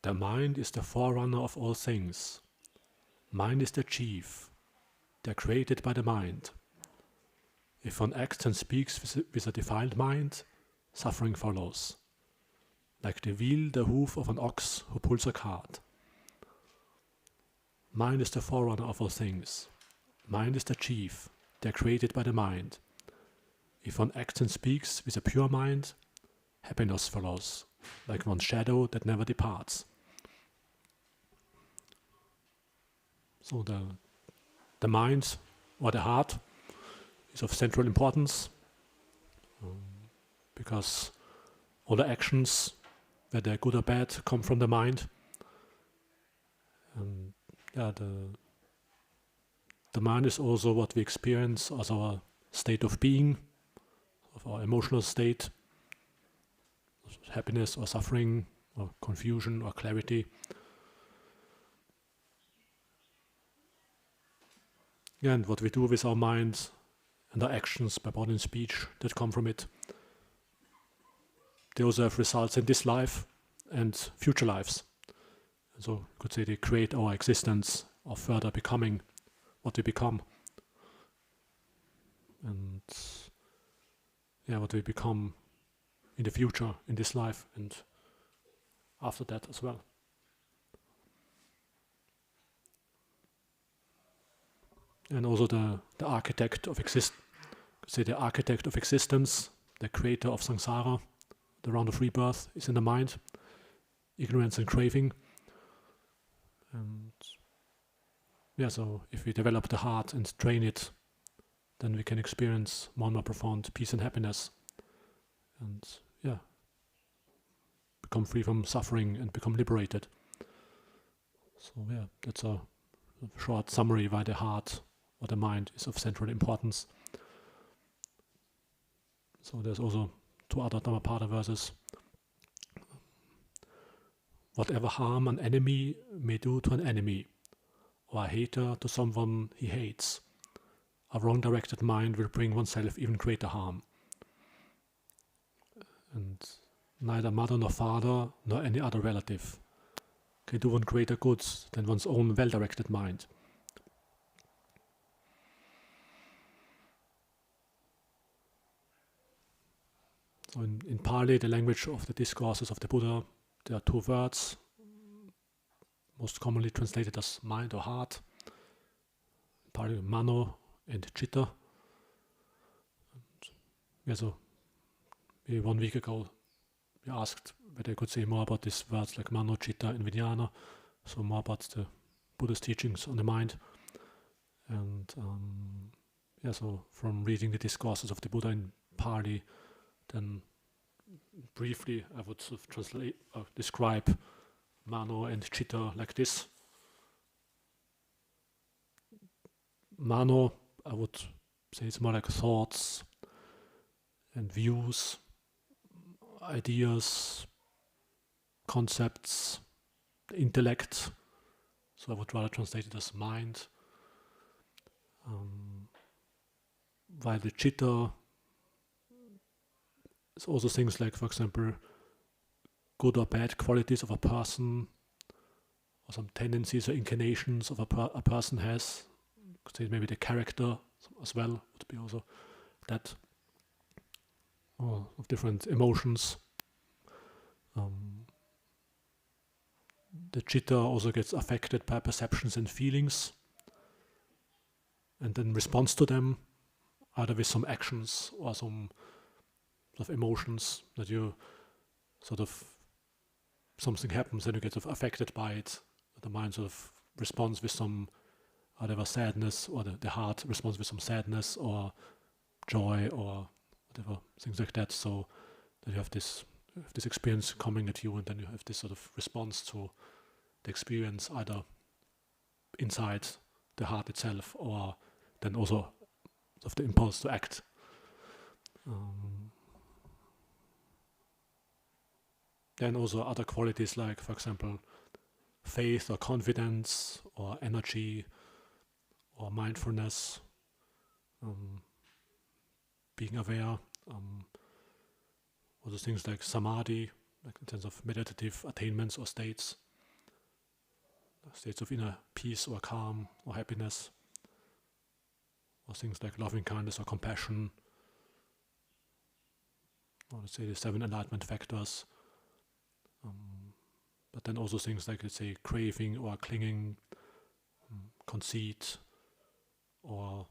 The mind is the forerunner of all things. Mind is the chief. They are created by the mind. If one acts and speaks with a defiled mind, suffering follows, like the wheel, the hoof of an ox who pulls a cart. Mind is the forerunner of all things. Mind is the chief. They are created by the mind. If one acts and speaks with a pure mind, happiness follows, like one's shadow that never departs. So the mind, or the heart, is of central importance, because all the actions, whether good or bad, come from the mind. And the mind is also what we experience as our state of being, of our emotional state, happiness or suffering, or confusion or clarity. And what we do with our mind and our actions by body and speech that come from it, they also have results in this life and future lives. And so you could say they create our existence or further becoming what we become. And what we become in the future, in this life, and after that as well. And also the architect of the architect of existence, the creator of samsara, the round of rebirth, is in the mind, ignorance and craving. And so if we develop the heart and train it, then we can experience more and more profound peace and happiness, and become free from suffering and become liberated. So that's a short summary why the heart or the mind is of central importance. So there's also 2 other Dhammapada verses. Whatever harm an enemy may do to an enemy, or a hater to someone he hates, a wrong-directed mind will bring oneself even greater harm. And neither mother nor father nor any other relative can do one greater good than one's own well-directed mind. So in Pali, the language of the discourses of the Buddha, there are 2 words, most commonly translated as mind or heart. In Pali, Mano and Citta. And so maybe 1 week ago we asked whether I could say more about these words like Mano, Citta and Viññāna, so more about the Buddha's teachings on the mind. And so from reading the discourses of the Buddha in Pali, then briefly I would sort of describe Mano and Citta like this. Mano, I would say it's more like thoughts and views, ideas, concepts, intellect. So I would rather translate it as mind. While the Citta, it's also things like, for example, good or bad qualities of a person, or some tendencies or inclinations of a person has. Could say maybe the character as well would be also that, or of different emotions. The Citta also gets affected by perceptions and feelings, and then responds to them either with some actions or some sort of emotions that you sort of, something happens and you get sort of affected by it. The mind sort of responds with some whatever sadness, or the heart responds with some sadness or joy or whatever, things like that. So that you have this experience coming at you, and then you have this sort of response to the experience either inside the heart itself, or then also of the impulse to act. Then also other qualities like, for example, faith or confidence or energy or mindfulness, being aware, also things like Samādhi, like in terms of meditative attainments or states, states of inner peace or calm or happiness, or things like loving kindness or compassion, or let's say the 7 enlightenment factors. But then also things like, let's say, craving or clinging, conceit, or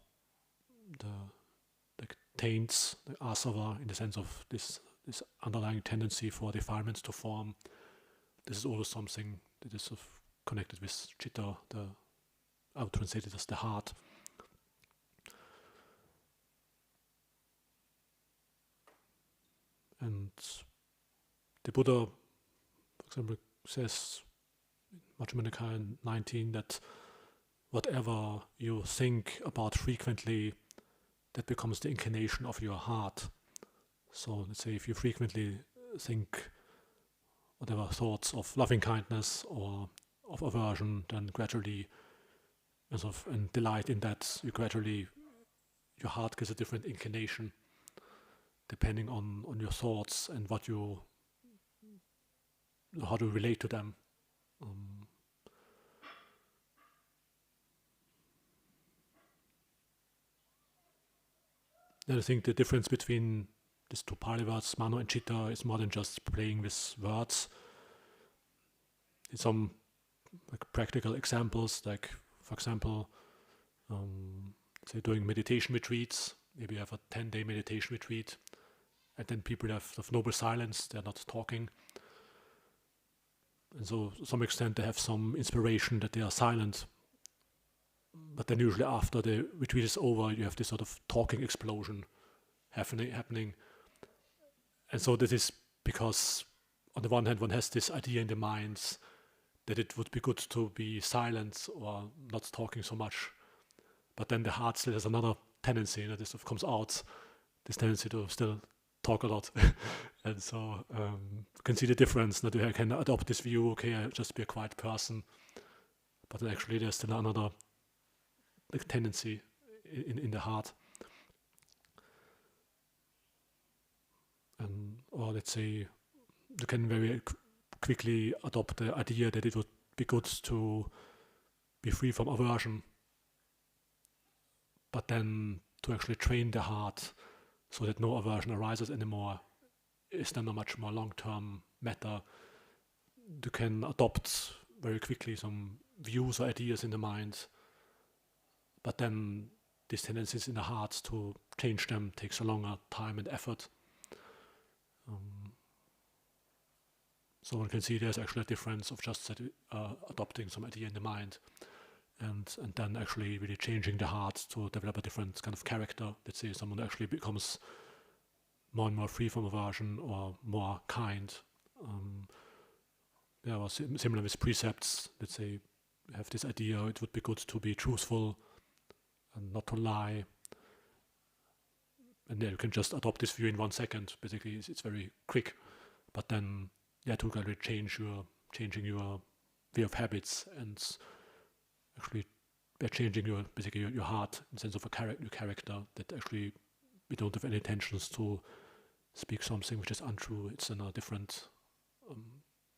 the taints, the asava, in the sense of this underlying tendency for defilements to form. This is also something that is sort of connected with Citta, I would translate it as the heart. And the Buddha, for example, says in Majjhima Nikāya 19 that whatever you think about frequently, that becomes the inclination of your heart. So let's say if you frequently think whatever thoughts of loving kindness or of aversion, then gradually, and delight in that, your heart gets a different inclination depending on your thoughts and how to relate to them. And I think the difference between these 2 Pali words, Mano and Citta, is more than just playing with words. It's some practical examples, like, for example, say doing meditation retreats. Maybe you have a 10-day meditation retreat, and then people have noble silence, they're not talking. And so to some extent they have some inspiration that they are silent. But then usually after the retreat is over, you have this sort of talking explosion happening. And so this is because, on the one hand, one has this idea in the mind that it would be good to be silent or not talking so much. But then the heart still has another tendency, this sort of comes out, this tendency to still talk a lot. And so you can see the difference, that you can adopt this view, okay, I'll just be a quiet person. But actually there's still another tendency in the heart. Or let's say you can very quickly adopt the idea that it would be good to be free from aversion, but then to actually train the heart so that no aversion arises anymore is then a much more long-term matter. You can adopt very quickly some views or ideas in the mind, but then these tendencies in the heart to change them takes a longer time and effort. So one can see there's actually a difference of just adopting some idea in the mind and then actually really changing the heart to develop a different kind of character. Let's say someone actually becomes more and more free from aversion or more kind. Similar with precepts. Let's say you have this idea, it would be good to be truthful and not to lie. And you can just adopt this view in 1 second. Basically, it's very quick. But then, to gradually changing your way of habits and actually changing your heart in the sense of your character, that actually we don't have any intentions to speak something which is untrue. It's in a different,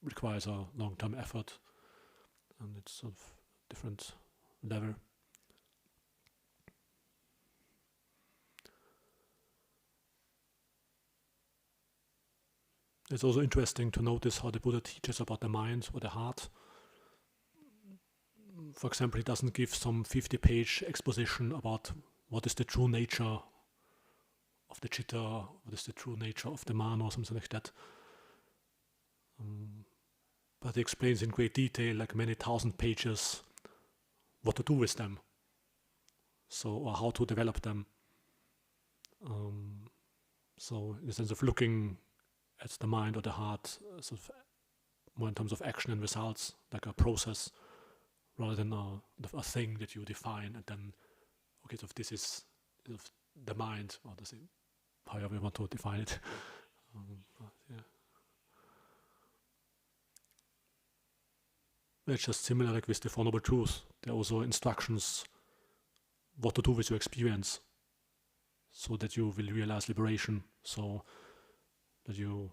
requires a long-term effort, and it's sort of different level. It's also interesting to notice how the Buddha teaches about the mind or the heart. For example, he doesn't give some 50-page exposition about what is the true nature of the Citta, what is the true nature of the Mano, or something like that. But he explains in great detail, like many thousand pages, what to do with them. Or how to develop them. So in the sense of looking at the mind or the heart, sort of more in terms of action and results, like a process, rather than a thing that you define and then, okay, so if this is the mind, or however you want to define it. It's just similar like with the Four Noble Truths. There are also instructions what to do with your experience so that you will realize liberation, so that you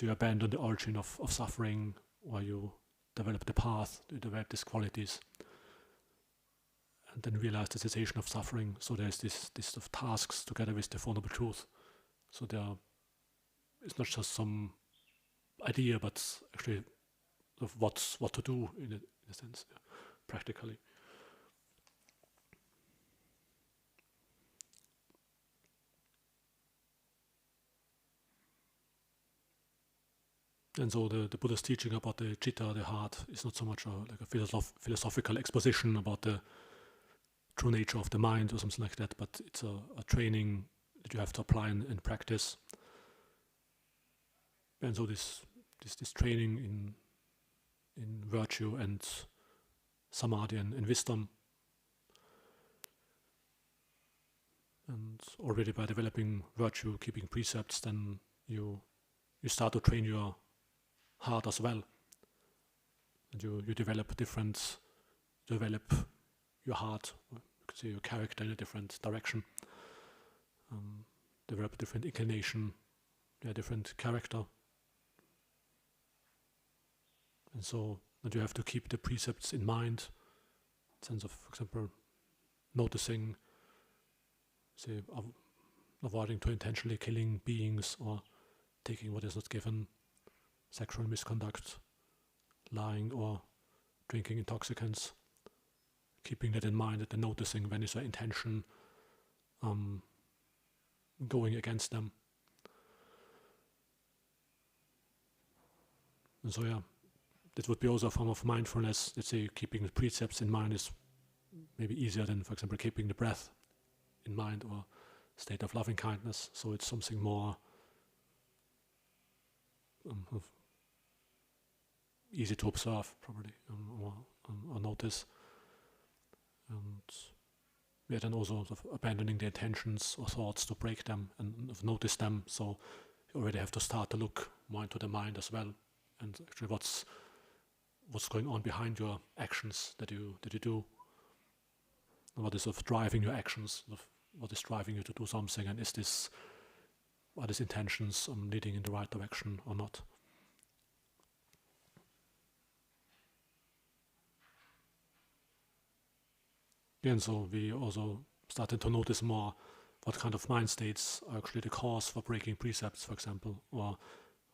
abandon the origin of suffering, or you develop the path, to develop these qualities, and then realize the cessation of suffering. So there's this sort of tasks together with the Four Noble Truths. So it's not just some idea, but actually of what to do in a sense, practically. And so the Buddha's teaching about the Citta, the heart, is not so much like a philosophical exposition about the true nature of the mind or something like that, but it's a training that you have to apply in practice. And so this training in virtue and Samādhi and wisdom, and already by developing virtue, keeping precepts, then you start to train your heart as well, and you develop your heart, you could say your character in a different direction, develop different inclination, different character, and so that you have to keep the precepts in mind, in the sense of, for example, noticing, say, avoiding to intentionally killing beings or taking what is not given, sexual misconduct, lying or drinking intoxicants, keeping that in mind, and noticing when is your intention going against them. And so that would be also a form of mindfulness. Let's say keeping the precepts in mind is maybe easier than, for example, keeping the breath in mind or state of loving kindness. So it's something more easy to observe, probably, or notice. And then also sort of abandoning the intentions or thoughts to break them and notice them. So you already have to start to look more into the mind as well, and actually what's going on behind your actions that you do. And what is sort of driving your actions? What is driving you to do something? And are these intentions leading in the right direction or not? And so we also started to notice more what kind of mind states are actually the cause for breaking precepts, for example, or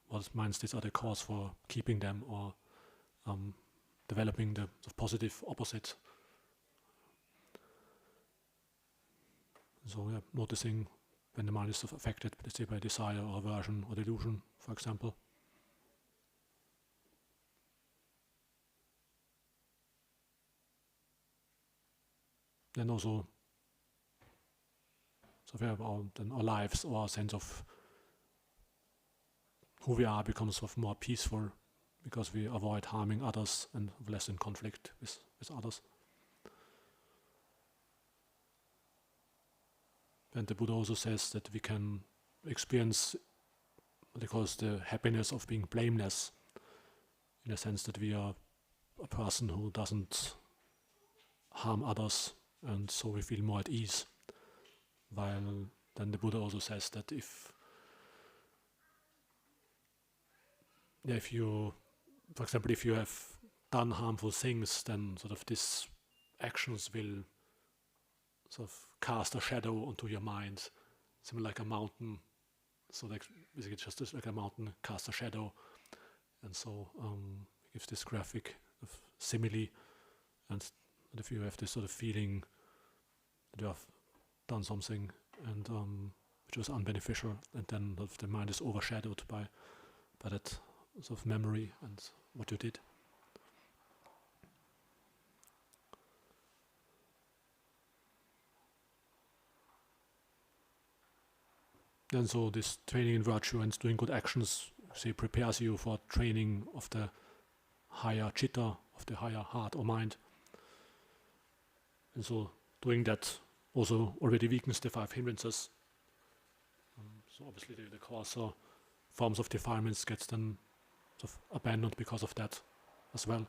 what mind states are the cause for keeping them, or developing the positive opposite. So noticing when the mind is affected, let's say, by desire or aversion or delusion, for example. Then also, then our lives or our sense of who we are becomes sort of more peaceful, because we avoid harming others and less in conflict with others. And the Buddha also says that we can experience what he calls the happiness of being blameless, in the sense that we are a person who doesn't harm others, and so we feel more at ease. While then the Buddha also says that if you, for example, if you have done harmful things, then sort of these actions will sort of cast a shadow onto your mind, similar like a mountain. So like basically just like a mountain casts a shadow, and so it gives this graphic of simile. And if you have this sort of feeling that you have done something and which was unbeneficial, and then the mind is overshadowed by that sort of memory and what you did. And so this training in virtue and doing good actions, say, prepares you for training of the higher Citta, of the higher heart or mind. And so doing that also already weakens the 5 hindrances. So obviously the coarser forms of defilements gets then sort of abandoned because of that as well.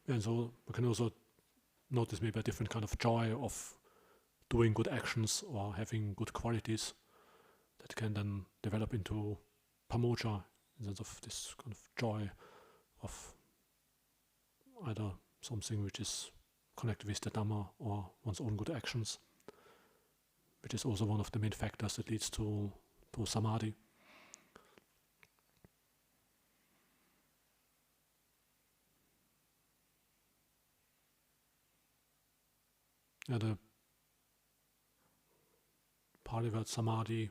And so we can also notice maybe a different kind of joy of doing good actions or having good qualities that can then develop into pamoja, in the sense of this kind of joy of either something which is connected with the Dhamma or one's own good actions, which is also one of the main factors that leads to Samādhi. The Pali word Samādhi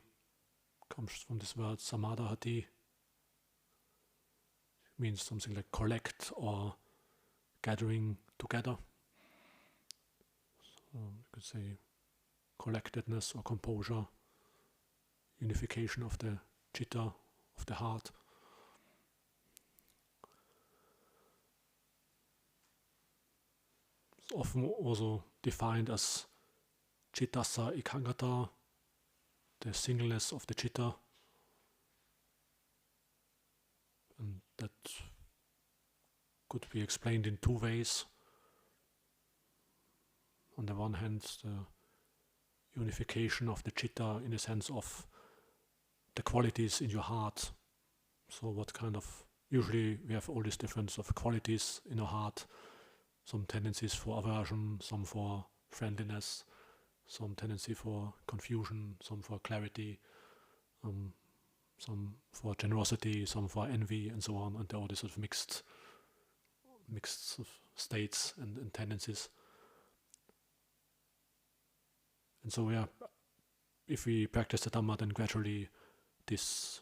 comes from this word Samādhati. It means something like collect or gathering together. So you could say collectedness or composure, unification of the Citta, of the heart. It's often also defined as Cittassa Ekagata, the singleness of the Citta. And that could be explained in two ways. On the one hand, the unification of the Citta in the sense of the qualities in your heart. So what kind of, usually we have all these different sort of qualities in our heart, some tendencies for aversion, some for friendliness, some tendency for confusion, some for clarity, some for generosity, some for envy, and so on, and all these sort of mixed sort of states and tendencies. And so, yeah, if we practice the Dhamma, then gradually this,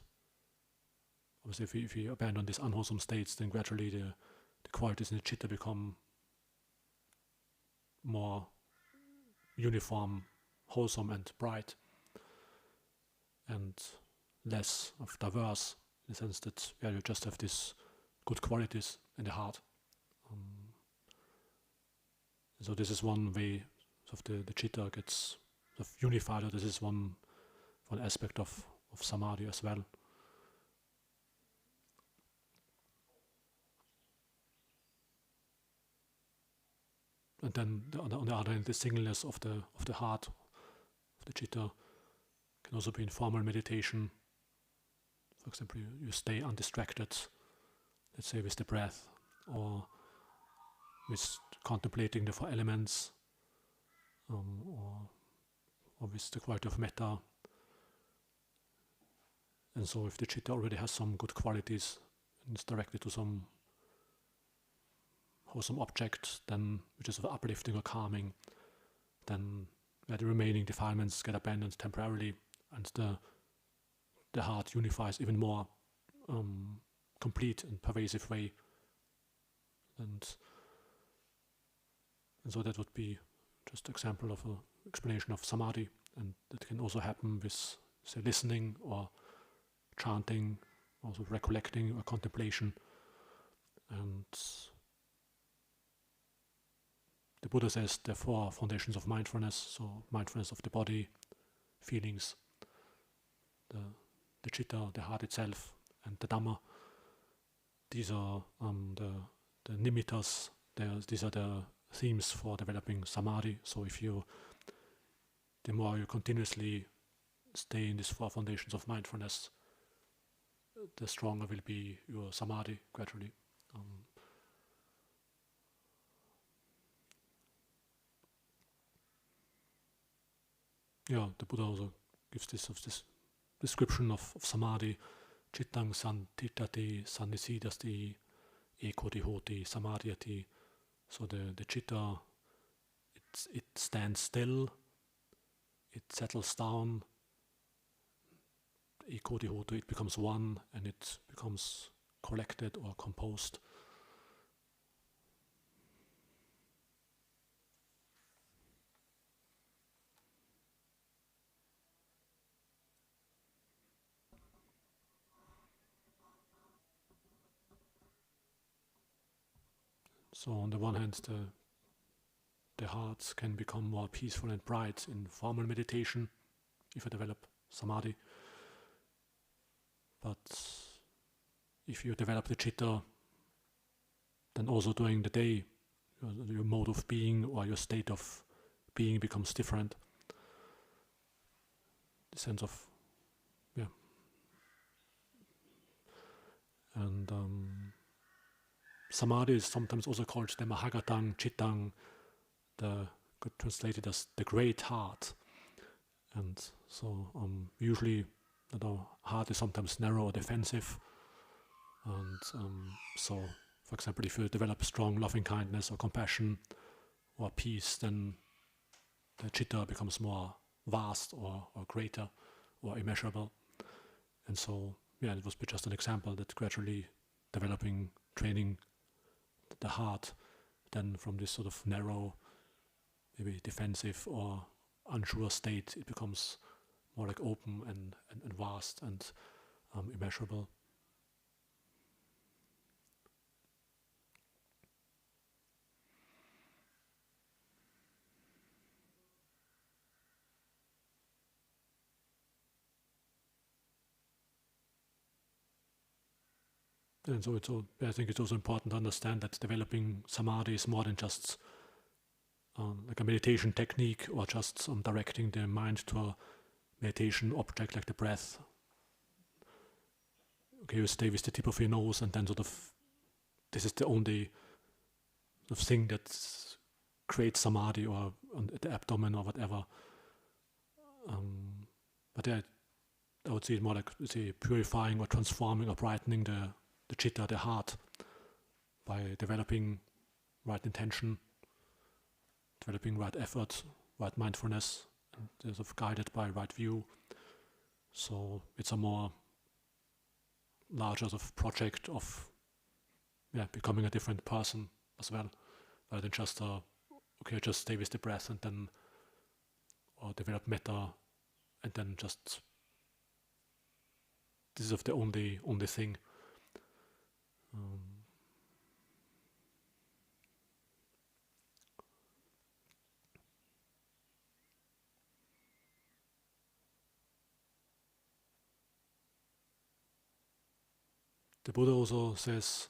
obviously if we abandon these unwholesome states, then gradually the qualities in the Citta become more uniform, wholesome and bright, and less of diverse, in the sense that you just have these good qualities in the heart. So this is one way of the Citta gets sort of unified, or this is one aspect of Samādhi as well. And then on the other hand, the singleness of the heart, of the Citta, can also be in formal meditation. For example, you stay undistracted, let's say with the breath, or with contemplating the four elements, or with the quality of metta. And so if the Citta already has some good qualities and is directed to some wholesome object, then which is uplifting or calming, then the remaining defilements get abandoned temporarily, and the heart unifies even more complete and pervasive way. And so that would be just an example of an explanation of Samādhi, and that can also happen with, say, listening or chanting, also recollecting or contemplation. And the Buddha says the four foundations of mindfulness, so mindfulness of the body, feelings, the Citta, the heart itself, and the Dhamma. These are the nimittas, these are the themes for developing Samādhi. So the more you continuously stay in these four foundations of mindfulness, the stronger will be your Samādhi gradually. The Buddha also gives this description of Samādhi: Cittang santitati sannisidasti ekoti hoti samadhyati. So the Citta, it stands still, it settles down, ekoti hoti, it becomes one, and it becomes collected or composed. So on the one hand, the heart can become more peaceful and bright in formal meditation if you develop Samādhi. But if you develop the Citta, then also during the day your mode of being or your state of being becomes different. The sense of, yeah. And Samādhi is sometimes also called the Mahagatang, Cittang, could translate it as the great heart. And so usually the heart is sometimes narrow or defensive. And so, for example, if you develop strong loving kindness or compassion or peace, then the Citta becomes more vast or greater or immeasurable. And so, yeah, it was just an example that gradually developing, training the heart, then from this sort of narrow, maybe defensive or unsure state, it becomes more like open and vast and immeasurable. And so I think it's also important to understand that developing Samādhi is more than just like a meditation technique or just directing the mind to a meditation object like the breath. Okay, you stay with the tip of your nose and then sort of this is the only sort of thing that creates Samādhi or on the abdomen or whatever. But yeah, I would see it more like purifying or transforming or brightening the Citta, the heart, by developing right intention, developing right effort, right mindfulness, and sort of guided by right view. So it's a more larger sort of project of becoming a different person as well, rather than just just stay with the breath and then or develop metta and then just this is the only thing. The Buddha also says,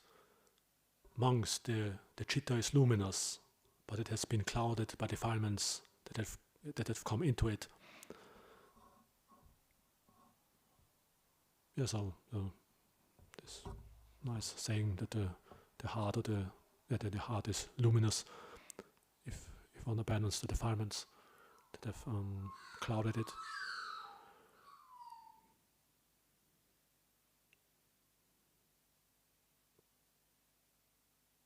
monks, the Citta is luminous, but it has been clouded by defilements that have come into it. Yeah, so this nice saying that the heart the heart is luminous if one abandons the defilements that have clouded it.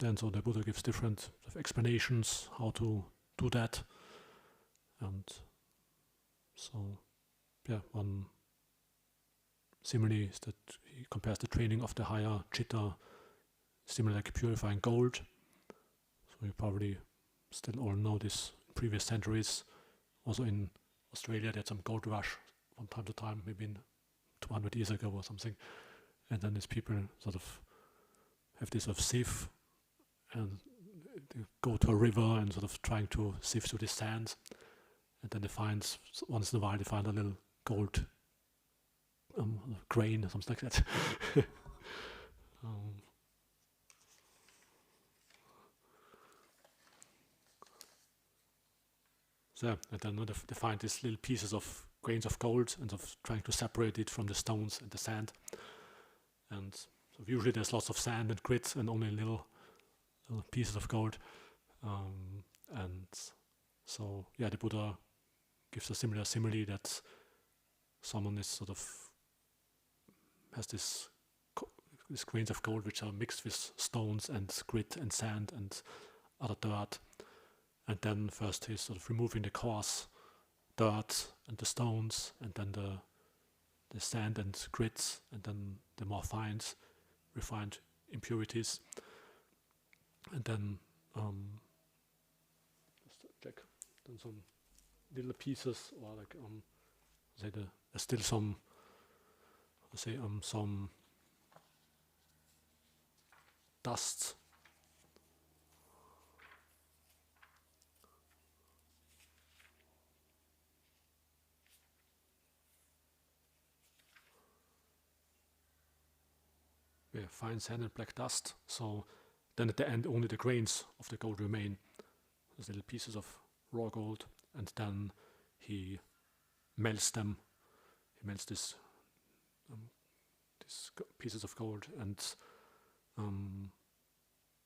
And so the Buddha gives different sort of explanations how to do that. And so, one simile is that he compares the training of the higher Citta similar like purifying gold. So you probably still all know this in previous centuries. Also in Australia they had some gold rush from time to time, maybe in 200 years ago or something. And then these people sort of have this sort of sieve and they go to a river and sort of trying to sift through the sand, and then they find once in a while they find a little gold grain or something like that. And then they find these little pieces of grains of gold and of trying to separate it from the stones and the sand. And so usually there's lots of sand and grit and only little pieces of gold. And so, the Buddha gives a similar simile that someone is sort of has these grains of gold which are mixed with stones and grit and sand and other dirt. And then first he's sort of removing the coarse dirt and the stones, and then the sand and grit, and then the more refined impurities. And then just check, then some little pieces, or like there's still some dust. Fine sand and black dust. So then at the end only the grains of the gold remain, those little pieces of raw gold, and then he melts them. He melts these pieces of gold, and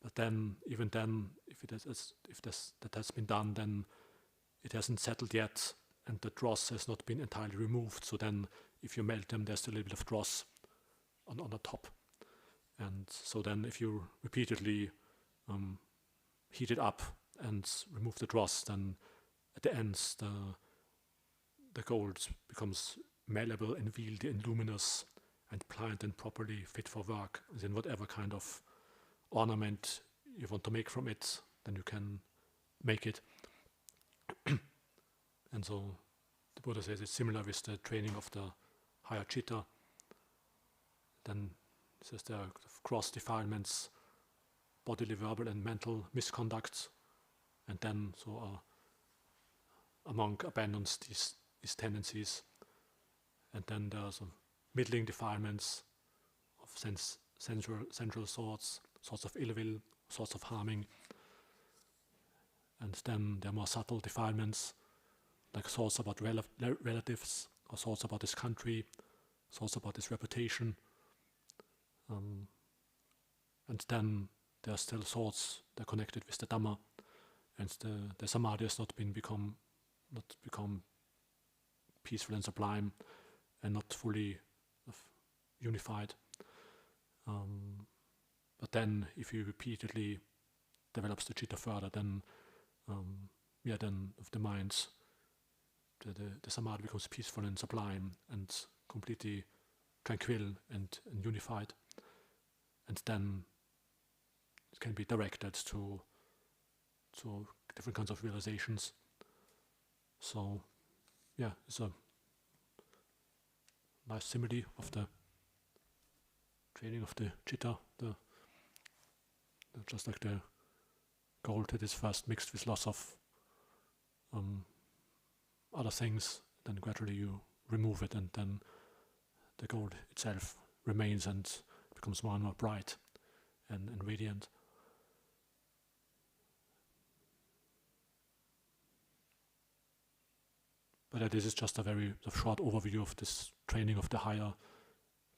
but then, even then, if that has been done, then it hasn't settled yet, and the dross has not been entirely removed. So then, if you melt them, there's still a little bit of dross on the top. And so then, if you repeatedly heat it up and remove the dross, then at the end, the gold becomes malleable and wieldy and luminous and pliant and properly fit for work. Then whatever kind of ornament you want to make from it, then you can make it. And so the Buddha says it's similar with the training of the higher Citta. Then it says there are gross defilements, bodily, verbal, and mental misconducts, and then so a monk abandons these tendencies, and then there are some middling defilements of sensual sorts of ill will, sorts of harming, and then there are more subtle defilements, like thoughts about relatives, or thoughts about his country, thoughts about his reputation, and then there are still thoughts that are connected with the Dhamma, and the Samādhi has not become peaceful and sublime, and not fully unified. But then, if you repeatedly develops the Citta further, then then of the minds, the Samādhi becomes peaceful and sublime and completely tranquil and unified, and then it can be directed to different kinds of realizations. So, it's a nice simile of the training of the Citta, just like the gold that is first mixed with lots of other things, then gradually you remove it, and then the gold itself remains and becomes more and more bright and radiant. But this is just a very short overview of this training of the higher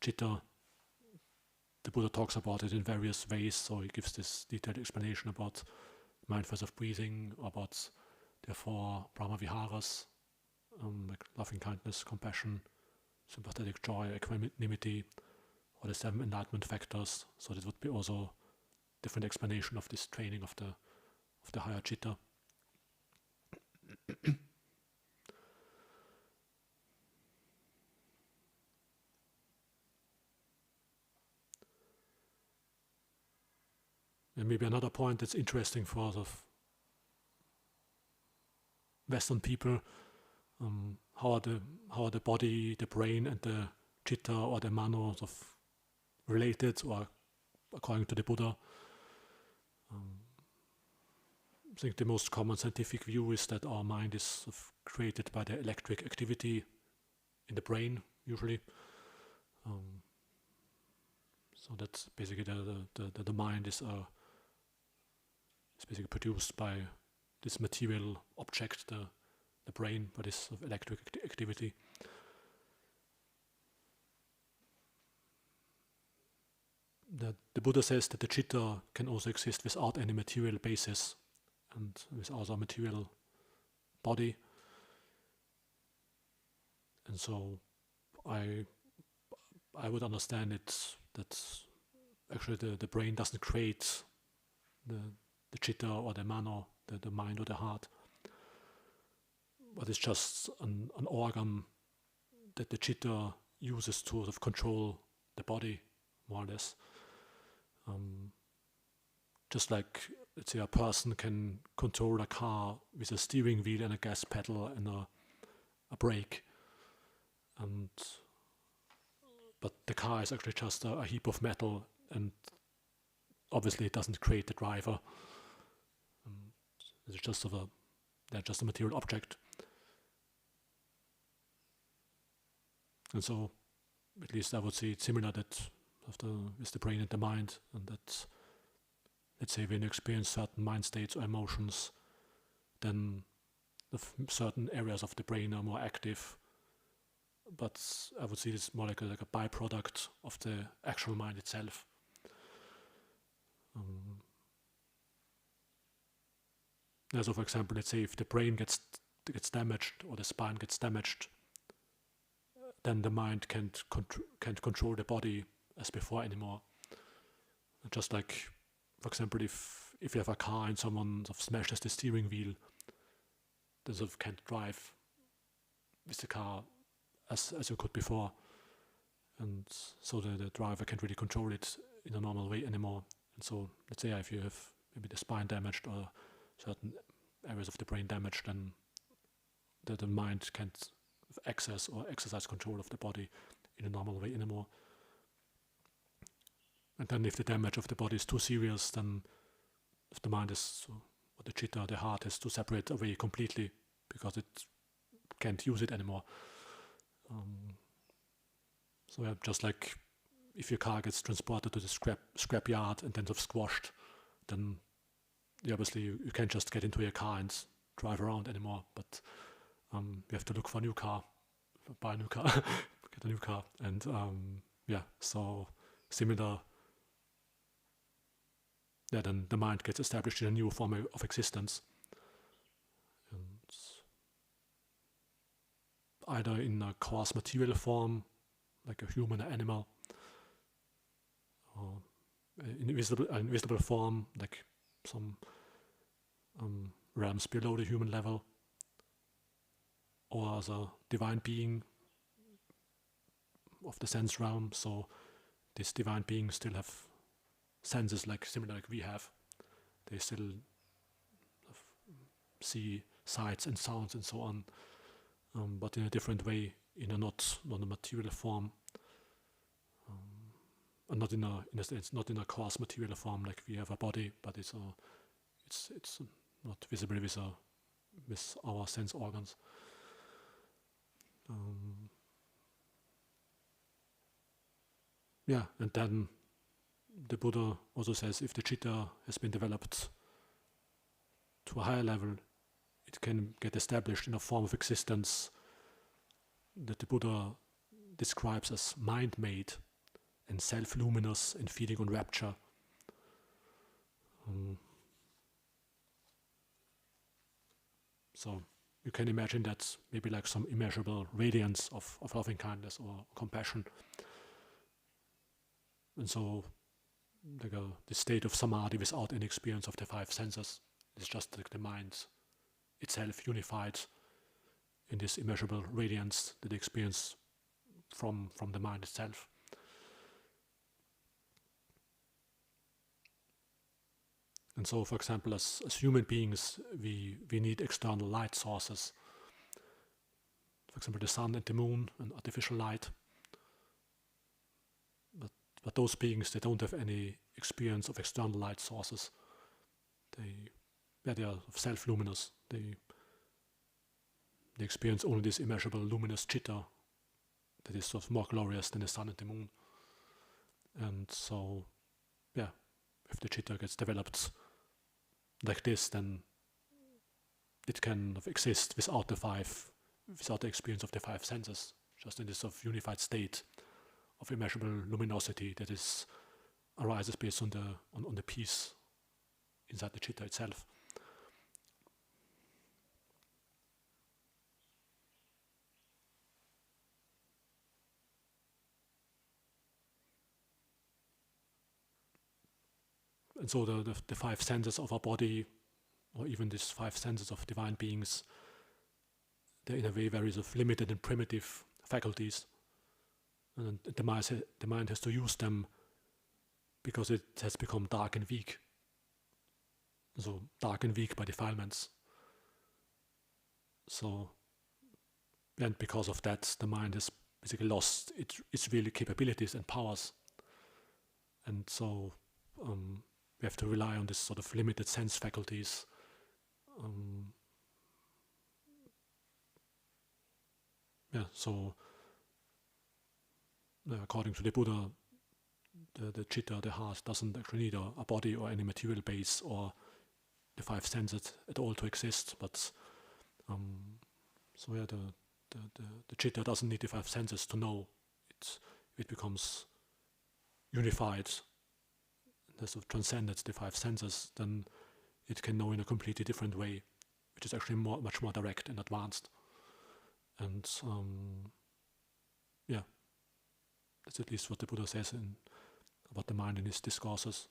Citta. The Buddha talks about it in various ways, so he gives this detailed explanation about mindfulness of breathing, about the 4 Brahma Viharas, like loving kindness, compassion, sympathetic joy, equanimity, or the 7 enlightenment factors. So this would be also different explanation of this training of the higher Citta. And maybe another point that's interesting for Western people, how are the body, the brain, and the Citta or the Mano related, or according to the Buddha. I think the most common scientific view is that our mind is created by the electric activity in the brain, usually. So that's basically the mind is basically produced by this material object, the brain, by this electric activity. The Buddha says that the Citta can also exist without any material basis and without a material body. And so I would understand it that actually the brain doesn't create the Citta or the Mano, the mind or the heart, but it's just an organ that the Citta uses to control the body, more or less. Just like, let's say, a person can control a car with a steering wheel and a gas pedal and a brake, but the car is actually just a heap of metal, and obviously it doesn't create the driver. It's just they're just a material object. And so, at least I would say it's similar that with the brain and the mind, and that let's say when you experience certain mind states or emotions, then certain areas of the brain are more active. But I would see this more like a byproduct of the actual mind itself. So for example, let's say if the brain gets damaged or the spine gets damaged, then the mind can't control the body as before anymore. Just like, for example, if you have a car and someone sort of smashes the steering wheel, they sort of can't drive with the car as you could before, and so the driver can't really control it in a normal way anymore. And so let's say if you have maybe the spine damaged or certain areas of the brain damaged, then the mind can't access or exercise control of the body in a normal way anymore. And then if the damage of the body is too serious, then if the mind is, or the Citta, the heart, has to separate away completely because it can't use it anymore. So yeah, just like if your car gets transported to the scrap yard and then sort of squashed, then obviously you can't just get into your car and drive around anymore, but you have to look for a new car, buy a new car, get a new car. And so similar, then the mind gets established in a new form of existence. And either in a coarse material form, like a human or animal, or in invisible form, like some realms below the human level, or as a divine being of the sense realm. So these divine beings still have senses similar like we have. They still see sights and sounds and so on, but in a different way, in a not a material form, and not in a sense, not in a coarse material form like we have a body, but it's not visible with our sense organs. And then the Buddha also says if the Citta has been developed to a higher level, it can get established in a form of existence that the Buddha describes as mind-made and self-luminous and feeding on rapture. So you can imagine that maybe like some immeasurable radiance of loving kindness or compassion. And so the state of Samādhi without any experience of the five senses is just like the mind itself unified in this immeasurable radiance that they experience from the mind itself. And so, for example, as human beings, we need external light sources. For example, the sun and the moon and artificial light. But those beings, they don't have any experience of external light sources. They are self-luminous. They experience only this immeasurable luminous Citta that is sort of more glorious than the sun and the moon. And so, if the Citta gets developed like this, then it can exist without the experience of the five senses, just in this sort of unified state of immeasurable luminosity that arises based on the peace inside the Citta itself. And so the five senses of our body, or even these five senses of divine beings, they're in a way very sort of limited and primitive faculties. And the mind has to use them because it has become dark and weak. So dark and weak by defilements. So, and because of that, the mind has basically lost its real capabilities and powers. And so we have to rely on this sort of limited sense faculties. So according to the Buddha, the Citta, the heart, doesn't actually need a body or any material base or the five senses at all to exist. But so yeah, the Citta doesn't need the five senses to know. It becomes unified, has sort of transcended the five senses. Then it can know in a completely different way, which is actually much more direct and advanced. And yeah, that's at least what the Buddha says about the mind in his discourses.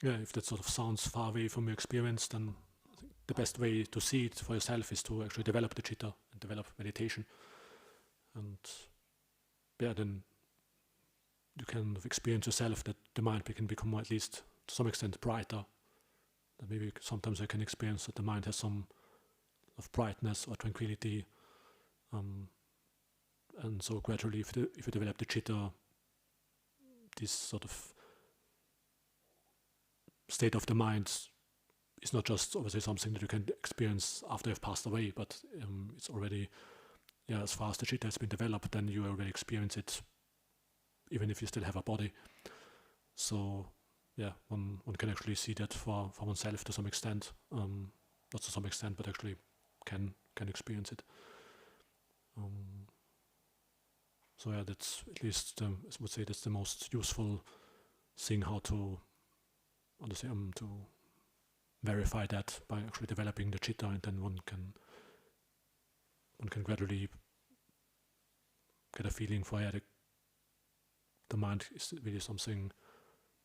Yeah, if that sort of sounds far away from your experience, then I think the best way to see it for yourself is to actually develop the Citta and develop meditation. And yeah, then you can experience yourself that the mind can become at least to some extent brighter. That maybe sometimes I can experience that the mind has some of brightness or tranquility. And so gradually, if you develop the Citta, this sort of state of the mind is not just obviously something that you can experience after you've passed away, but it's already, as far as the Citta has been developed, then you already experience it, even if you still have a body. So, one can actually see that for oneself to some extent, not to some extent, but actually can experience it. So that's at least, I would say that's the most useful thing, how to verify that by actually developing the Citta, and then one can gradually get a feeling for the mind is really something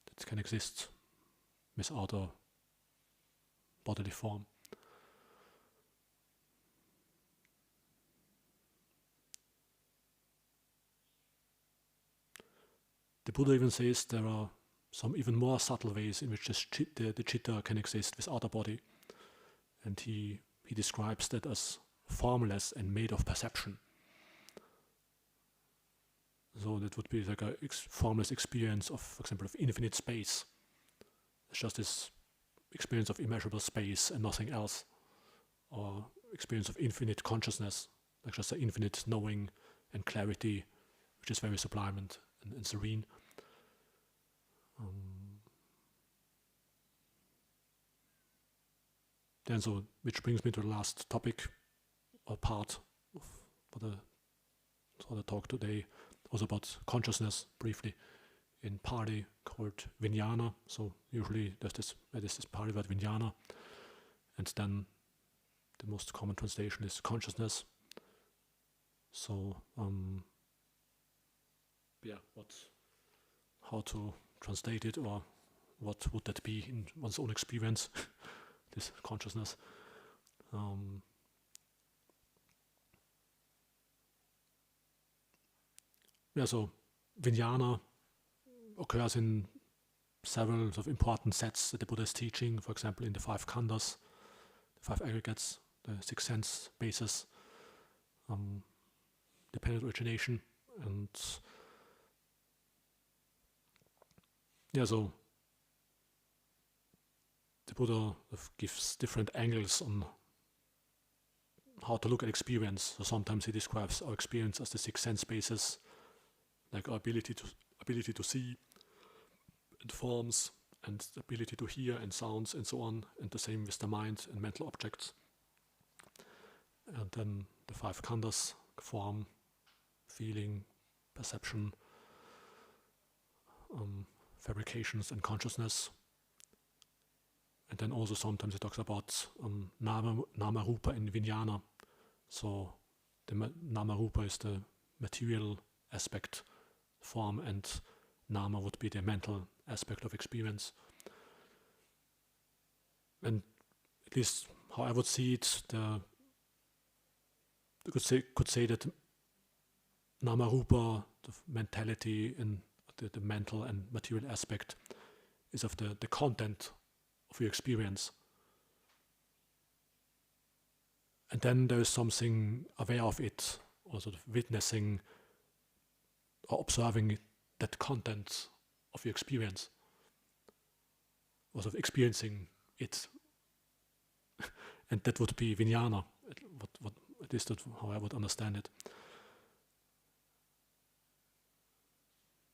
that can exist without a bodily form. The Buddha even says there are some even more subtle ways in which the Citta can exist without a body. And he describes that as formless and made of perception. So that would be like a formless experience of, for example, of infinite space. It's just this experience of immeasurable space and nothing else. Or experience of infinite consciousness, like just the infinite knowing and clarity, which is very sublime and serene. Then which brings me to the last topic or part for the talk today, was about consciousness briefly, in Pali called Viññāna. So usually there's this Pali word Viññāna, and then the most common translation is consciousness. So how to translate it, or what would that be in one's own experience, this consciousness. So Viññāna occurs in several sort of important sets that the Buddha is teaching, for example in the five khandhas, the five aggregates, the six sense bases, dependent origination, and so the Buddha gives different angles on how to look at experience. So sometimes he describes our experience as the six sense bases, like our ability to see and forms, and the ability to hear and sounds and so on, and the same with the mind and mental objects. And then the five khandhas: form, feeling, perception, fabrications, and consciousness. And then also sometimes it talks about nama rupa in Viññāna. So the nama rupa is the material aspect, form, and nama would be the mental aspect of experience. And at least how I would see it, you could say that nama rupa, the mentality and the mental and material aspect, is of the content of your experience. And then there is something aware of it, or sort of witnessing or observing that content of your experience, or sort of experiencing it And that would be Viññāna, what at least how I would understand it.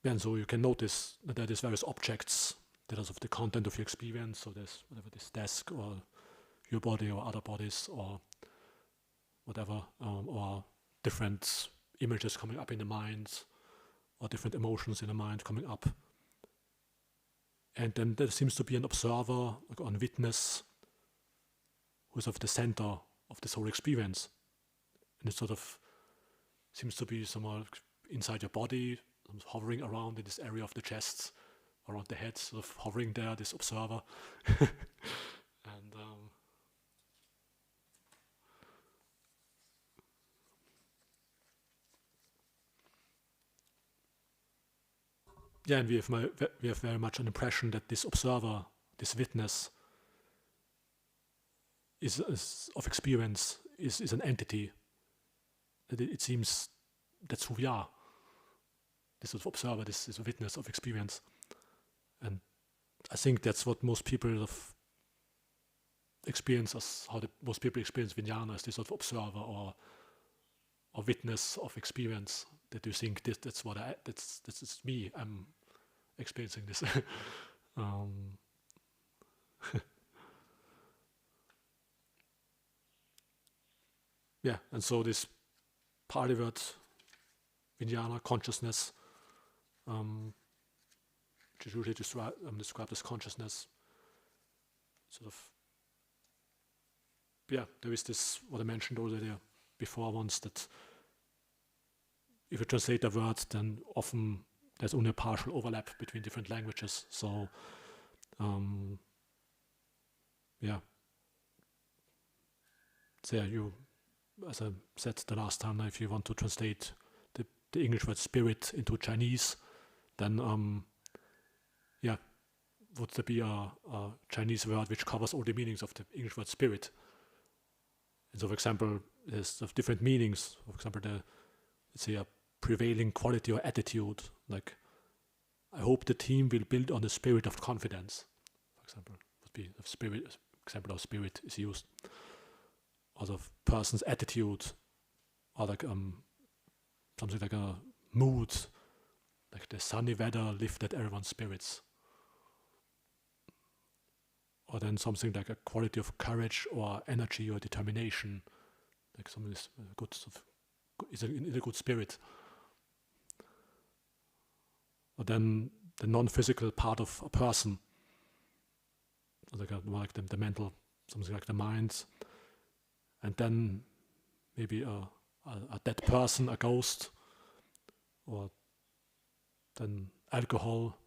And so you can notice that there are these various objects that are of the content of your experience. So there's whatever, this desk or your body or other bodies or whatever, or different images coming up in the mind, or different emotions in the mind coming up. And then there seems to be an observer, like a witness, who's of the center of this whole experience. And it sort of seems to be somewhere inside your body, hovering around in this area of the chest, around the head, sort of hovering there, this observer. And and we have very much an impression that this observer, this witness, is of experience, is an entity. That it seems that's who we are. This sort of observer, this is a witness of experience. And I think that's what most people experience as, how most people experience Viññāna, as this sort of observer or witness of experience. That you think that's me. I'm experiencing this. And so this Pali word Viññāna, consciousness, which is usually described as consciousness. Sort of, there is this, what I mentioned already before once, that if you translate a word, then often there's only a partial overlap between different languages. So, So you, as I said the last time, if you want to translate the English word spirit into Chinese, then would there be a Chinese word which covers all the meanings of the English word spirit? And so, for example, there's different meanings. For example, let's say a prevailing quality or attitude, like I hope the team will build on the spirit of confidence. For example, would be the spirit. Example of spirit is used. Or the person's attitude, or like something like a mood, like the sunny weather lifted everyone's spirits. Or then something like a quality of courage or energy or determination, like something is good, is in a good spirit. Or then the non-physical part of a person, more like the mental, something like the mind. And then maybe a dead person, a ghost, or then alcohol.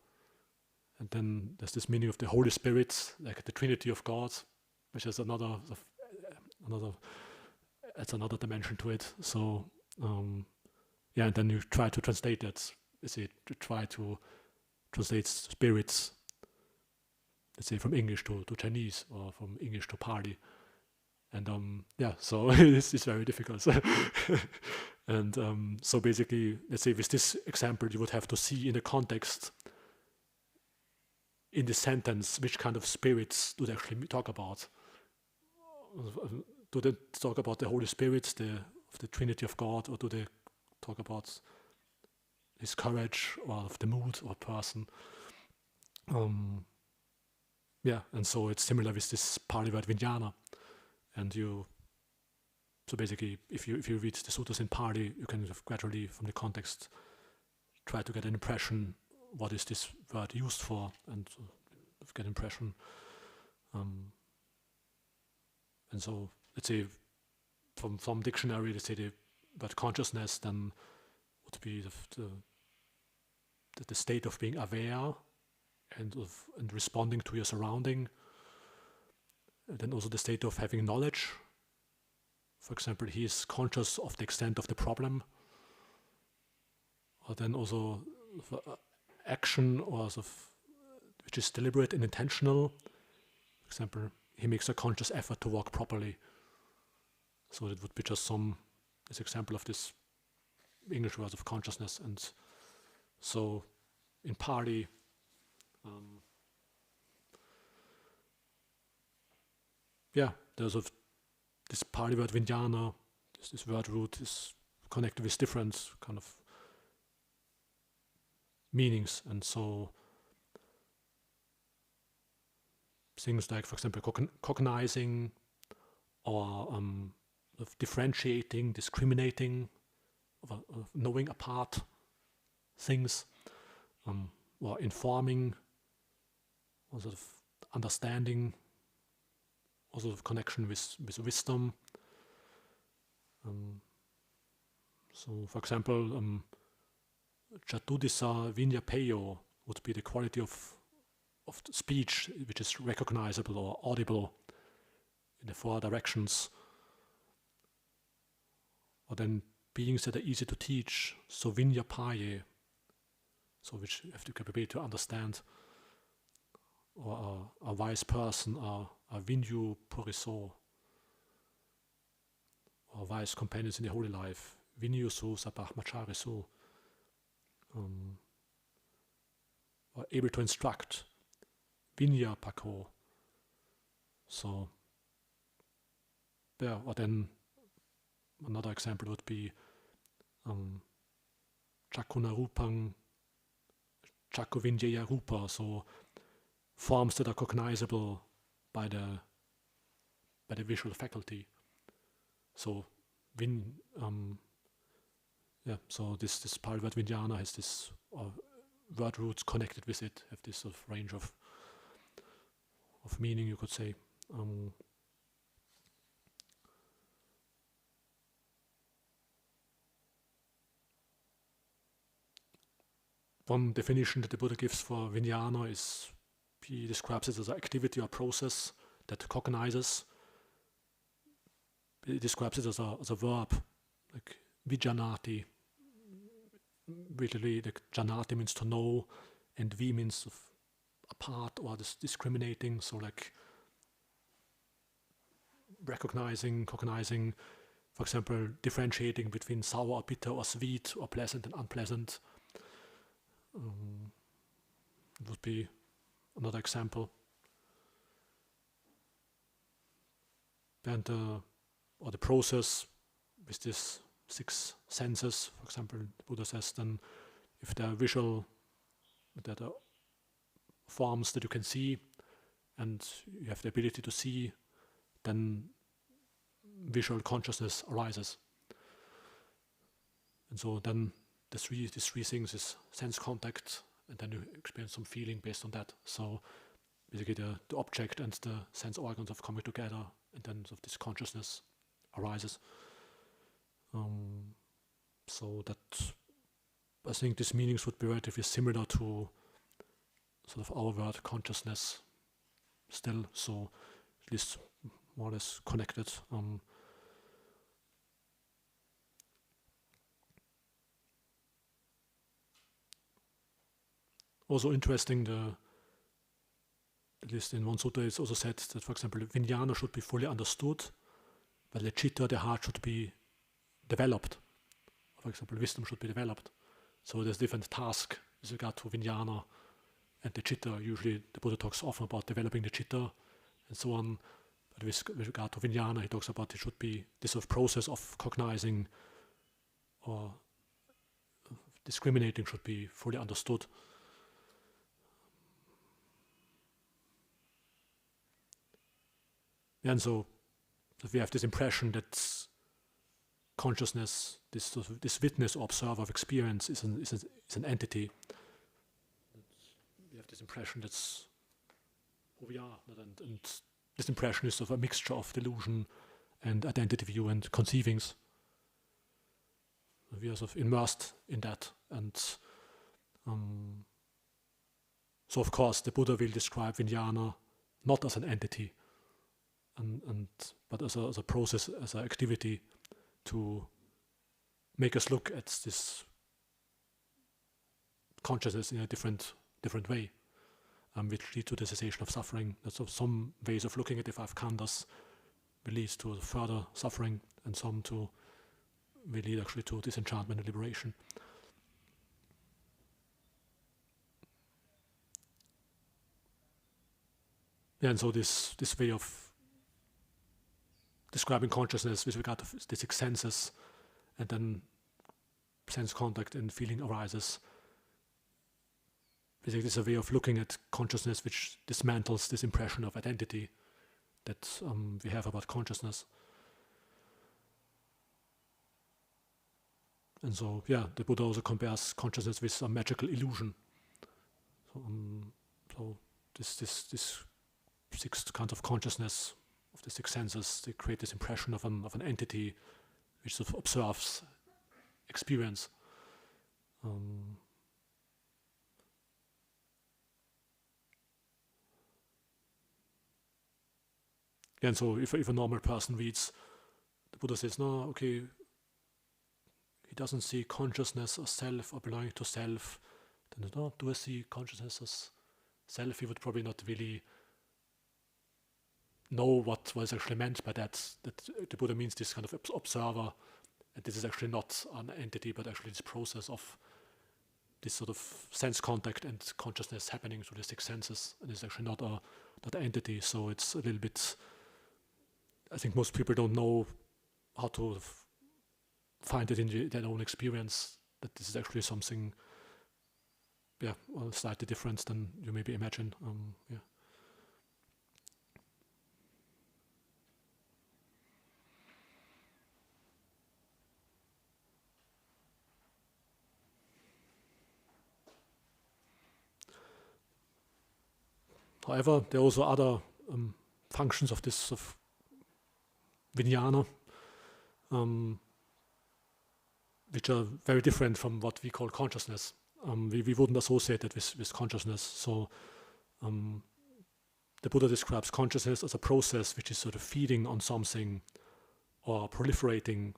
And then there's this meaning of the Holy Spirit, like the Trinity of God, which is another dimension to it. So and then you try to translate that. Try to translate spirits, let's say from English to Chinese, or from English to Pali. And so it's very difficult. And so basically, let's say with this example, you would have to see in the context, in the sentence, which kind of spirits do they actually talk about? Do they talk about the Holy Spirit, of the Trinity of God, or do they talk about his courage, or of the mood or person? And so it's similar with this Pali word Viññāna. And so basically, if you read the sutras in Pali, you can gradually, from the context, try to get an impression, what is this word used for, and get an impression. And so, let's say, from dictionary, let's say the word consciousness then would be the state of being aware and responding to your surrounding. And then also the state of having knowledge. For example, he is conscious of the extent of the problem. Or then also action, or which is deliberate and intentional. For example, he makes a conscious effort to walk properly. So it would be just this example of this English word of consciousness. And so in Pali, there's this Pali word Viññāna, this word root is connected with different kind of meanings, and so things like, for example, cognizing or of differentiating, discriminating, of knowing apart things, or informing, or sort of understanding, or sort of connection with wisdom. So, for example, Chatudisa Viññāpayo would be the quality of speech which is recognizable or audible in the four directions. Or then beings that are easy to teach, so Viññāpaye, so which have the capability to understand, or a wise person, or a Viññū Puriso, or wise companions in the holy life, Viññūsu Sabahmacharisu, or able to instruct, Viññāpako. So, or then another example would be Chakkunarupang, Chakkuviññaya Rupa, so forms that are cognizable by the visual faculty. So so this Pali word Viññāna has this word roots connected with it, have this sort of range of meaning, you could say. One definition that the Buddha gives for Viññāna is, he describes it as an activity or process that cognizes. He describes it as a verb, like vijanati. Literally, like janati means to know, and vi means of apart or discriminating. So, like recognizing, cognizing, for example, differentiating between sour or bitter or sweet or pleasant and unpleasant. Would be another example. And or the process with these 6 senses, for example, the Buddha says, then if there are visual, that are forms that you can see, and you have the ability to see, then visual consciousness arises. And so then these three things is sense contact, and then you experience some feeling based on that. So basically the object and the sense organs are coming together, and then sort of this consciousness arises. So that I think these meanings would be relatively similar to sort of our word consciousness still, so at least more or less connected. Also interesting, at least in one sutta it's also said that, for example, Viññāna should be fully understood, but the Citta, the heart, should be developed. For example, wisdom should be developed. So there's different tasks with regard to Viññāna and the Citta. Usually the Buddha talks often about developing the Citta and so on, but with regard to Viññāna he talks about it should be this sort of process of cognizing or discriminating should be fully understood. And so we have this impression that consciousness, this witness or observer of experience, is an entity. We have this impression that's who we are, and this impression is sort of a mixture of delusion and identity view and conceivings. We are sort of immersed in that, and so of course the Buddha will describe Viññāna not as an entity, but as a process, as an activity to make us look at this consciousness in a different way, which lead to the cessation of suffering. So some ways of looking at the 5 khandhas will lead to further suffering, and some will lead actually to disenchantment and liberation. Yeah, and so this way of describing consciousness with regard to the six senses, and then sense contact and feeling arises. Basically, it's a way of looking at consciousness which dismantles this impression of identity that we have about consciousness. And so, the Buddha also compares consciousness with a magical illusion. So this six kinds of consciousness of the six senses, they create this impression of an entity which sort of observes experience. And so if a normal person reads, the Buddha says, no, okay, he doesn't see consciousness as self or belonging to self, then do I see consciousness as self? He would probably not really know what was actually meant by that the Buddha means this kind of observer, and this is actually not an entity, but actually this process of this sort of sense contact and consciousness happening through the six senses, and it's actually not an entity. So it's a little bit, I think most people don't know how to find it in their own experience, that this is actually something slightly different than you maybe imagine. However, there are also other functions of this of Viññāna, which are very different from what we call consciousness. We wouldn't associate it with consciousness. So the Buddha describes consciousness as a process which is sort of feeding on something or proliferating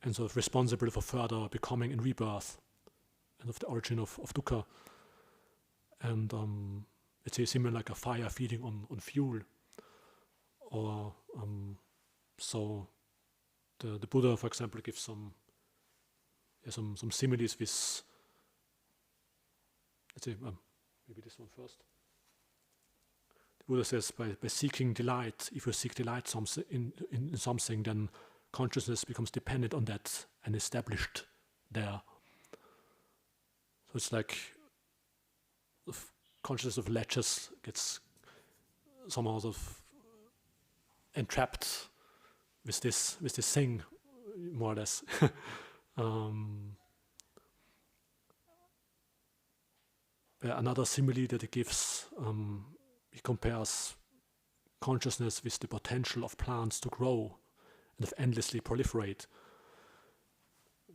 and sort of responsible for further becoming and rebirth and of the origin of dukkha. And it's similar like a fire feeding on fuel. Or so the Buddha, for example, gives some similes with, let's say, maybe this one first. The Buddha says, by seeking delight, if you seek delight in something, then consciousness becomes dependent on that and established there. So it's like consciousness of latches gets somehow sort of entrapped with this thing, more or less. Another simile that he gives, he compares consciousness with the potential of plants to grow and of endlessly proliferate.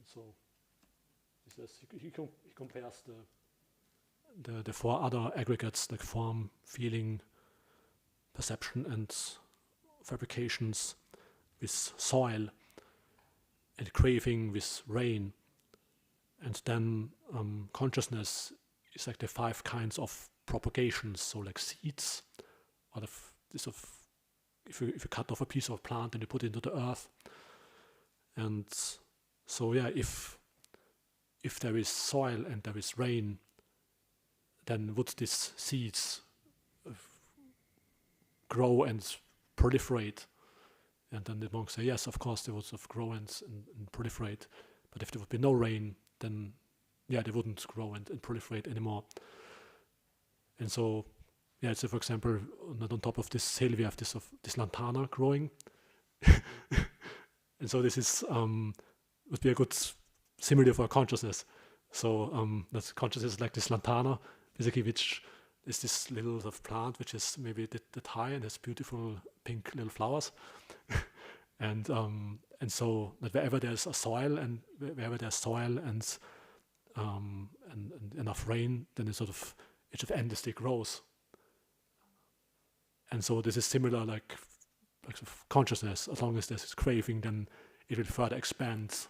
So he says he compares the four other aggregates like form, feeling, perception, and fabrications with soil, and craving with rain, and then consciousness is like the five kinds of propagations. So like seeds, or if you cut off a piece of plant and you put it into the earth, and so if there is soil and there is rain, then would these seeds grow and proliferate? And then the monks say, yes, of course they would sort of grow and proliferate. But if there would be no rain, then they wouldn't grow and proliferate anymore. And so, so for example, on top of this hill we have this lantana growing. And so this is would be a good simile for consciousness. So that consciousness is like this lantana, basically, which is this little sort of plant which is maybe that high and has beautiful pink little flowers. And so that wherever there's a soil and enough rain, then it endlessly grows. And so this is similar like sort of consciousness. As long as there's this craving, then it will further expand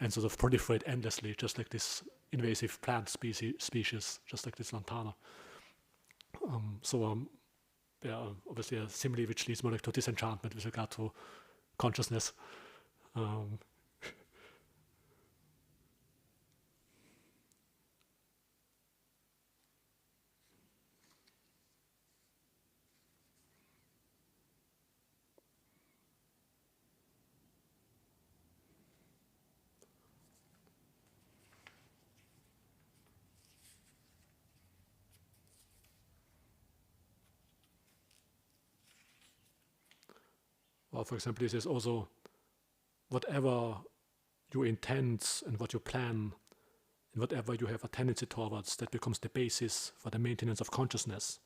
and sort of proliferate endlessly, just like this invasive plant species, just like this lantana. Obviously a simile which leads more like to disenchantment with regard to consciousness. Or for example, this is also whatever you intend and what you plan and whatever you have a tendency towards, that becomes the basis for the maintenance of consciousness.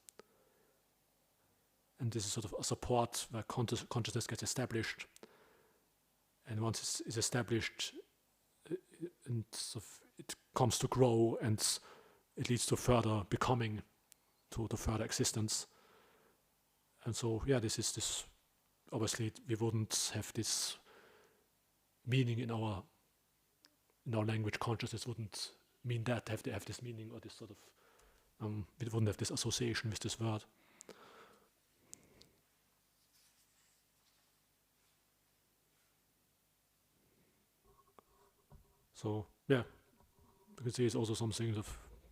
And this is sort of a support where consciousness gets established. And once it's established, and sort of it comes to grow, and it leads to further becoming, to further existence. And so, this. Obviously, we wouldn't have this meaning in our language. Consciousness wouldn't mean that, have this meaning, or this sort of. We wouldn't have this association with this word. So you can see it's also something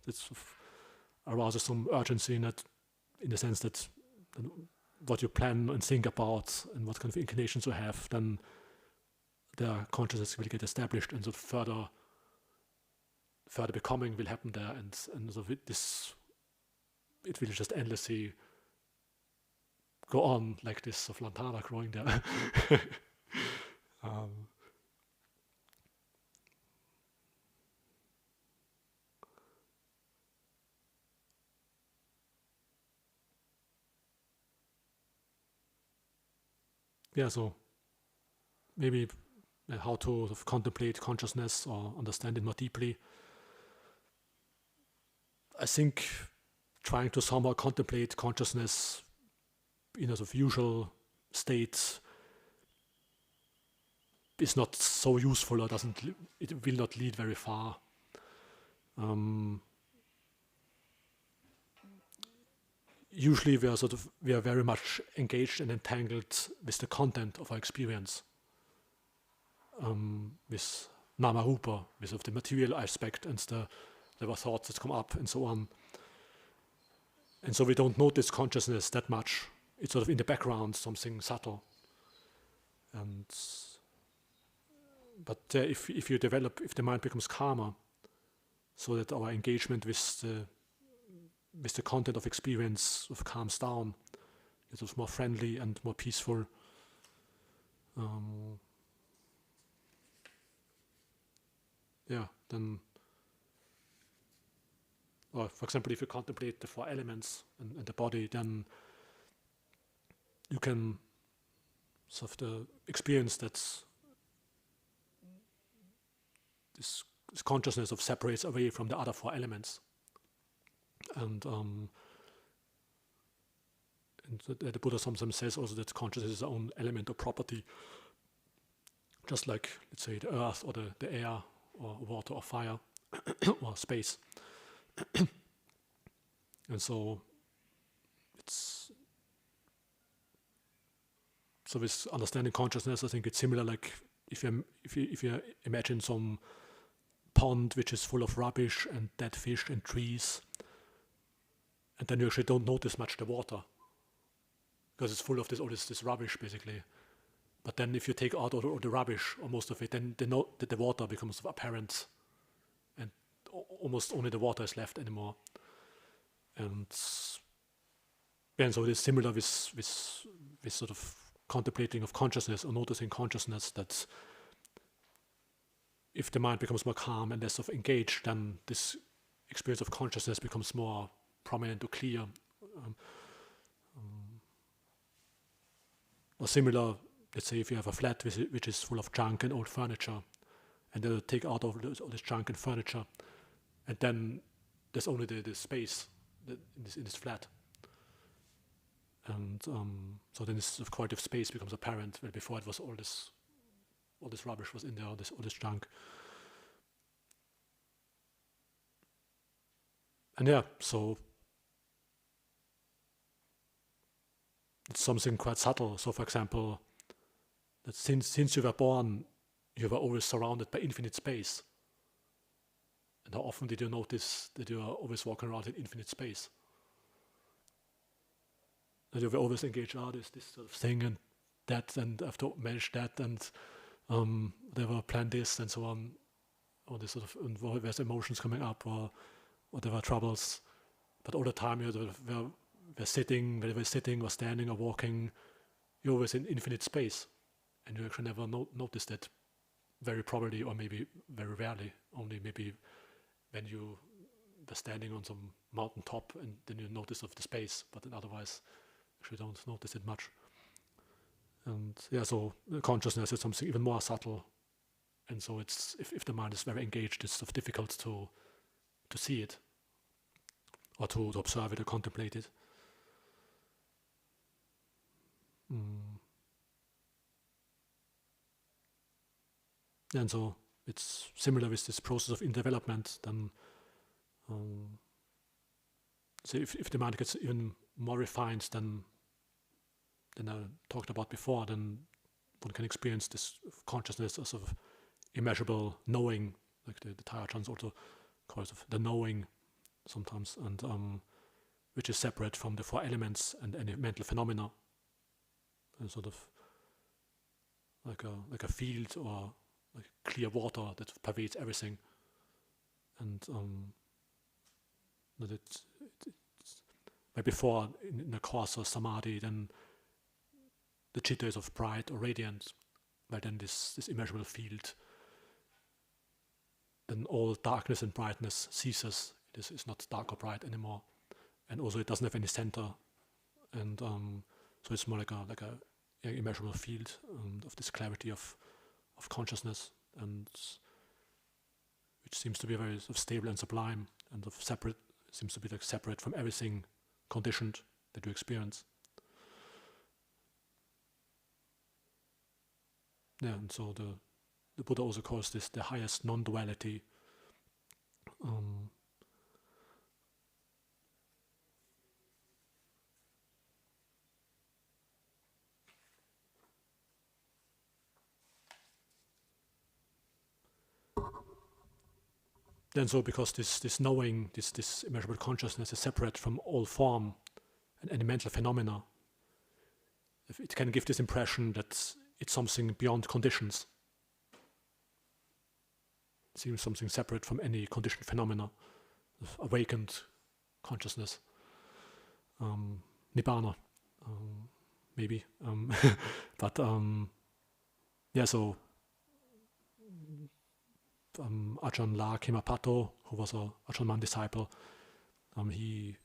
that arouses some urgency in the sense that what you plan and think about and what kind of inclinations you have, then their consciousness will get established, and so further becoming will happen there, and so it will just endlessly go on like this of lantana growing there. So maybe how to sort of contemplate consciousness or understand it more deeply. I think trying to somehow contemplate consciousness in a sort of usual state is not so useful, or it will not lead very far. Usually we are very much engaged and entangled with the content of our experience, with nama rupa, with of the material aspect and the thoughts that come up and so on. And so we don't notice consciousness that much. It's sort of in the background, something subtle. But if the mind becomes calmer, so that our engagement with the content of experience sort of calms down, it's sort of more friendly and more peaceful. Then, or for example, if you contemplate the four elements and the body, then you can sort of experience that this consciousness of separates away from the other four elements. And the Buddha sometimes says also that consciousness is its own element or property, just like, let's say, the earth or the air or water or fire or space. And so with understanding consciousness, I think it's similar. Like if you imagine some pond which is full of rubbish and dead fish and trees, and then you actually don't notice much the water because it's full of all this rubbish basically. But then if you take out all the rubbish or most of it, then the water becomes apparent, and almost only the water is left anymore. And so it is similar with sort of contemplating of consciousness or noticing consciousness, that if the mind becomes more calm and less sort of engaged, then this experience of consciousness becomes more prominent or clear. Or similar, let's say if you have a flat which is full of junk and old furniture, and then you take out all this junk and furniture, and then there's only the space in this flat. And so then this qualitative space becomes apparent, where before it was all this rubbish was in there, all this junk. And so it's something quite subtle. So for example, that since you were born, you were always surrounded by infinite space. And how often did you notice that you are always walking around in infinite space? And you were always engaged, this sort of thing and that, and I have to manage that, and whatever, plan this and so on, or this sort of, and there's emotions coming up or whatever troubles. But all the time you were sitting, whether we're sitting or standing or walking, you're always in infinite space, and you actually never notice that, very probably, or maybe very rarely, only maybe when you were standing on some mountain top and then you notice of the space, but then otherwise actually don't notice it much. And yeah, so consciousness is something even more subtle, and so it's if the mind is very engaged, it's sort of difficult to see it, or to observe it or contemplate it. And so it's similar with this process of in-development. Then, so if the mind gets even more refined than I talked about before, then one can experience this consciousness as of immeasurable knowing, like the Thai Ajahns also call it the knowing sometimes, and which is separate from the four elements and any mental phenomena, and sort of like a field or like clear water that pervades everything, and that it's where before in the course of Samādhi, then the Citta is of bright or radiant, where then this immeasurable field, then all darkness and brightness ceases. It is not dark or bright anymore, and also it doesn't have any center, and so it's more like a immeasurable field of this clarity of consciousness, and which seems to be very sort of stable and sublime, and of separate, seems to be like separate from everything conditioned that you experience. Yeah, and so the Buddha also calls this the highest non-duality. Then so because this knowing, this immeasurable consciousness is separate from all form and any mental phenomena, it can give this impression that it's something beyond conditions. It seems something separate from any conditioned phenomena, awakened consciousness, Nibbāna, maybe. But yeah, so Ajahn La Kimapato, who was a Ajahn Mun disciple, he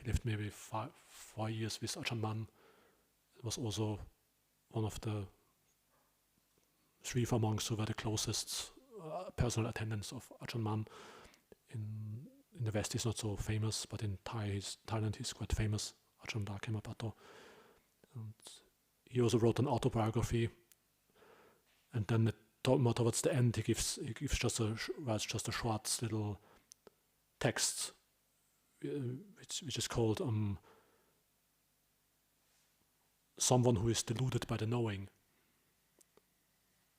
lived maybe 4 years with Ajahn Mun. It was also one of the 3-4 monks who were the closest personal attendants of Ajahn Mun. In the West he's not so famous, but in Thailand he's quite famous, Ajahn La Kimapato. And he also wrote an autobiography, and then more towards the end he gives writes just a short little text, which is called someone who is deluded by the knowing.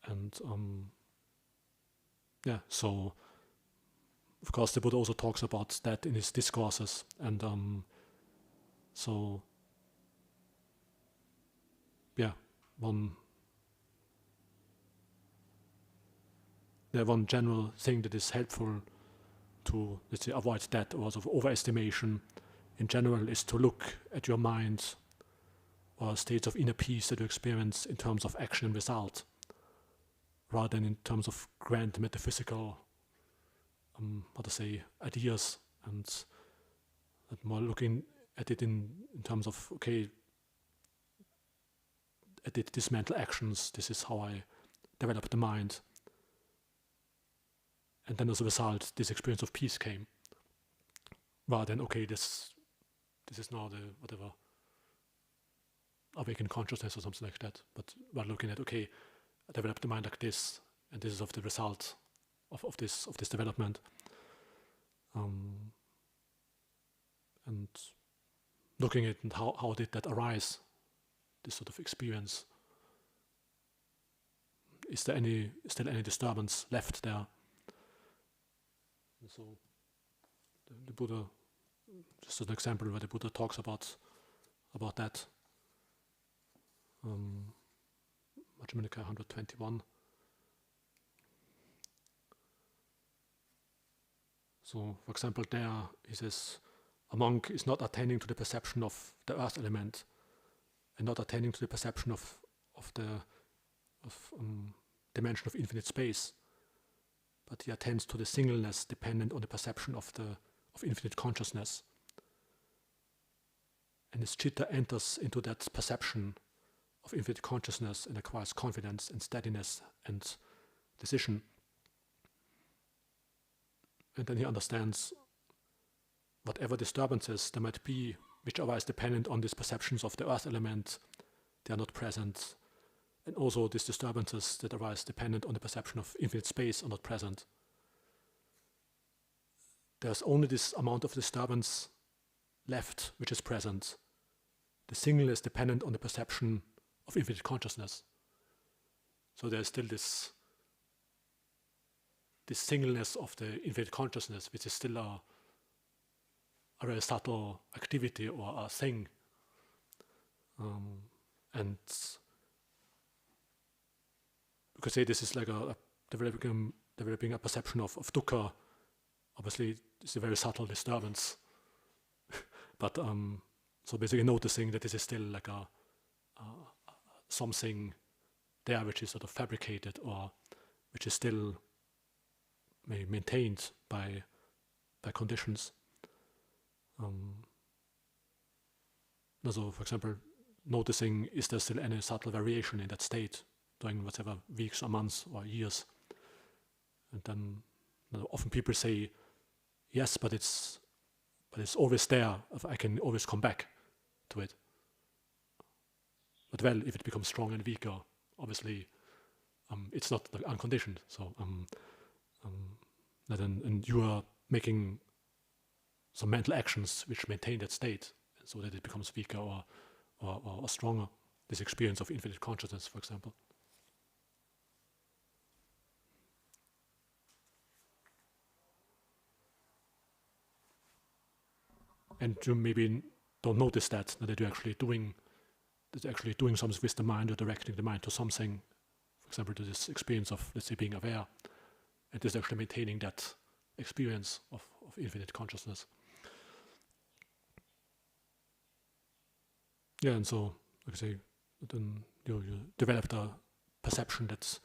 And yeah, so of course the Buddha also talks about that in his discourses, and so yeah, one general thing that is helpful to, let's say, avoid that or sort of overestimation in general is to look at your mind or states of inner peace that you experience in terms of action and result, rather than in terms of grand metaphysical, ideas, and more looking at it in terms of, okay, I did these mental actions, this is how I developed the mind, and then as a result, this experience of peace came, rather than, okay, this is now the whatever awakened consciousness or something like that. But we're looking at, okay, I developed the mind like this, and this is of the result of this development, and looking at it, how did that arise, this sort of experience. Is there still any disturbance left there? And so the Buddha, just an example where the Buddha talks about that. Majjhima Nikāya 121. So, for example, there he says, a monk is not attending to the perception of the earth element, and not attending to the perception of the dimension of infinite space, but he attends to the singleness dependent on the perception of infinite consciousness. And his citta enters into that perception of infinite consciousness and acquires confidence and steadiness and decision. And then he understands whatever disturbances there might be, which are otherwise dependent on these perceptions of the earth element, they are not present. And also these disturbances that arise dependent on the perception of infinite space are not present. There's only this amount of disturbance left which is present. The single is dependent on the perception of infinite consciousness. So there's still this singleness of the infinite consciousness, which is still a very subtle activity or a thing. And you could say this is like a developing a perception of dukkha. Obviously, it's a very subtle disturbance. But so basically noticing that this is still like a something there which is sort of fabricated or which is still maintained by conditions. Also, for example, noticing is there still any subtle variation in that state during whatever weeks or months or years. And then often people say, yes, but it's always there. I can always come back to it. But well, if it becomes strong and weaker, obviously, it's not like unconditioned. So, and you are making some mental actions which maintain that state, so that it becomes weaker or stronger. This experience of infinite consciousness, for example. And you maybe don't notice that you're actually doing something with the mind, or directing the mind to something, for example, to this experience of, let's say, being aware, and is actually maintaining that experience of infinite consciousness. Yeah, and so, like I say, then you develop the perception that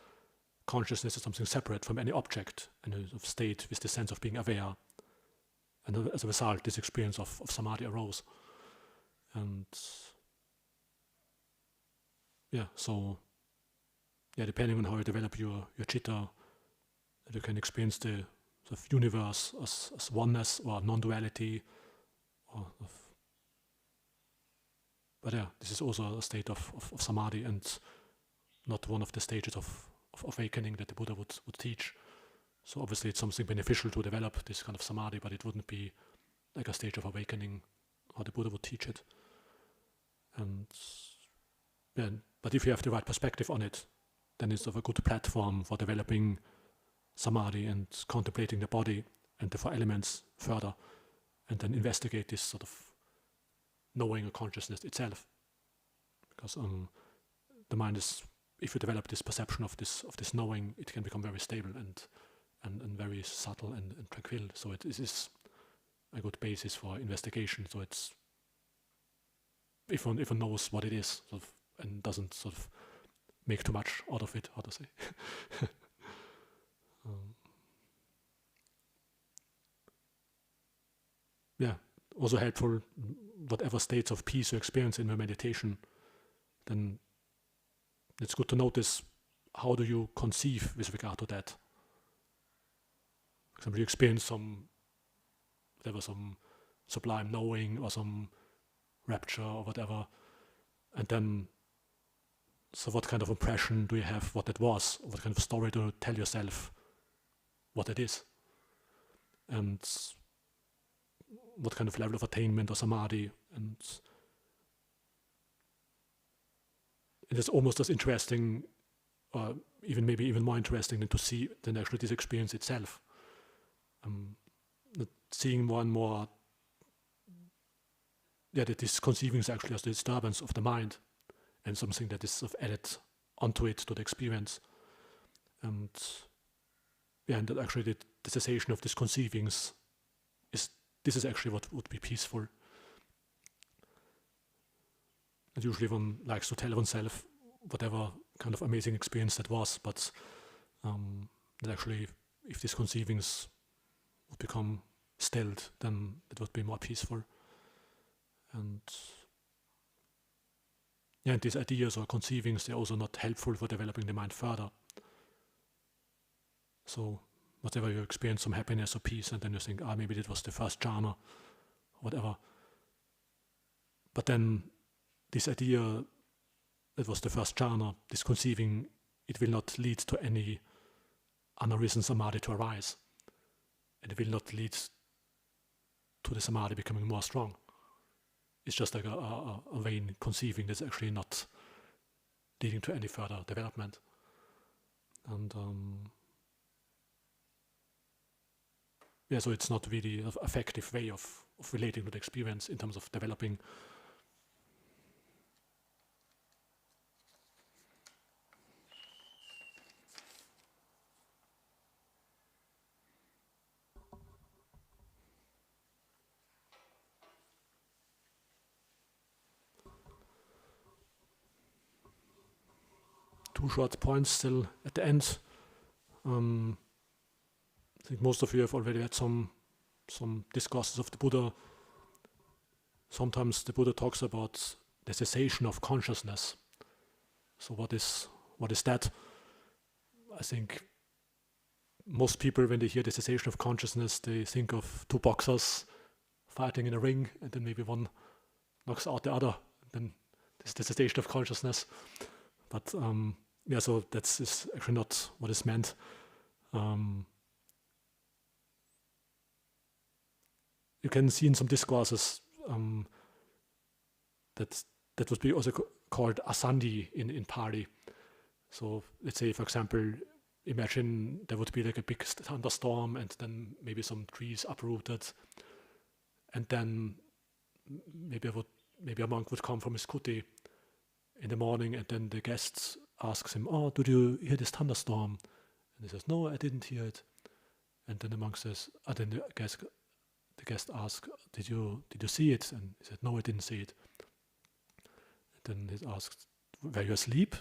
consciousness is something separate from any object, and of state with the sense of being aware. And as a result, this experience of Samādhi arose. And depending on how you develop your citta, you can experience the sort of universe as oneness or non-duality. This is also a state of Samādhi, and not one of the stages of awakening that the Buddha would teach. So obviously it's something beneficial to develop this kind of Samādhi, but it wouldn't be like a stage of awakening how the Buddha would teach it. But if you have the right perspective on it, then it's of a good platform for developing Samādhi and contemplating the body and the four elements further, and then investigate this sort of knowing or consciousness itself. Because the mind is, if you develop this perception of this knowing, it can become very stable and very subtle and tranquil. So it is a good basis for investigation. So it's, if one knows what it is, sort of, and doesn't sort of make too much out of it, how to say. Also helpful, whatever states of peace you experience in your meditation, then it's good to notice how do you conceive with regard to that. For example, you experience some sublime knowing or some rapture or whatever, and then, so what kind of impression do you have what it was? What kind of story do you tell yourself what it is? And what kind of level of attainment or Samādhi? And it is almost as interesting, or maybe even more interesting than actually this experience itself. Seeing more and more that this conceiving is actually as the disturbance of the mind, and something that is sort of added onto it, to the experience. And that actually the cessation of these conceivings is actually what would be peaceful. And usually one likes to tell oneself whatever kind of amazing experience that was, but that actually, if these conceivings would become stilled, then it would be more peaceful. And and these ideas or conceivings, they're also not helpful for developing the mind further. So whatever you experience some happiness or peace, and then you think, maybe that was the first jhana, or whatever. But then this idea that was the first jhana, this conceiving, it will not lead to any unarisen samadhi to arise. And it will not lead to the samadhi becoming more strong. It's just like a vain conceiving that's actually not leading to any further development. And so it's not really an effective way of relating to the experience in terms of developing. Two short points still at the end. I think most of you have already had some discourses of the Buddha. Sometimes the Buddha talks about the cessation of consciousness. So what is that? I think most people, when they hear the cessation of consciousness, they think of two boxers fighting in a ring, and then maybe one knocks out the other. Then there's the cessation of consciousness. But so that's actually not what is meant. You can see in some discourses that would be also called asandhi in Pali. So let's say, for example, imagine there would be like a big thunderstorm, and then maybe some trees uprooted, and then maybe a monk would come from his kuti in the morning, and then the guest asks him, did you hear this thunderstorm? And he says, no, I didn't hear it. And then the monk says, then the guest asks, did you see it? And he said, no, I didn't see it. And then he asks, were you asleep?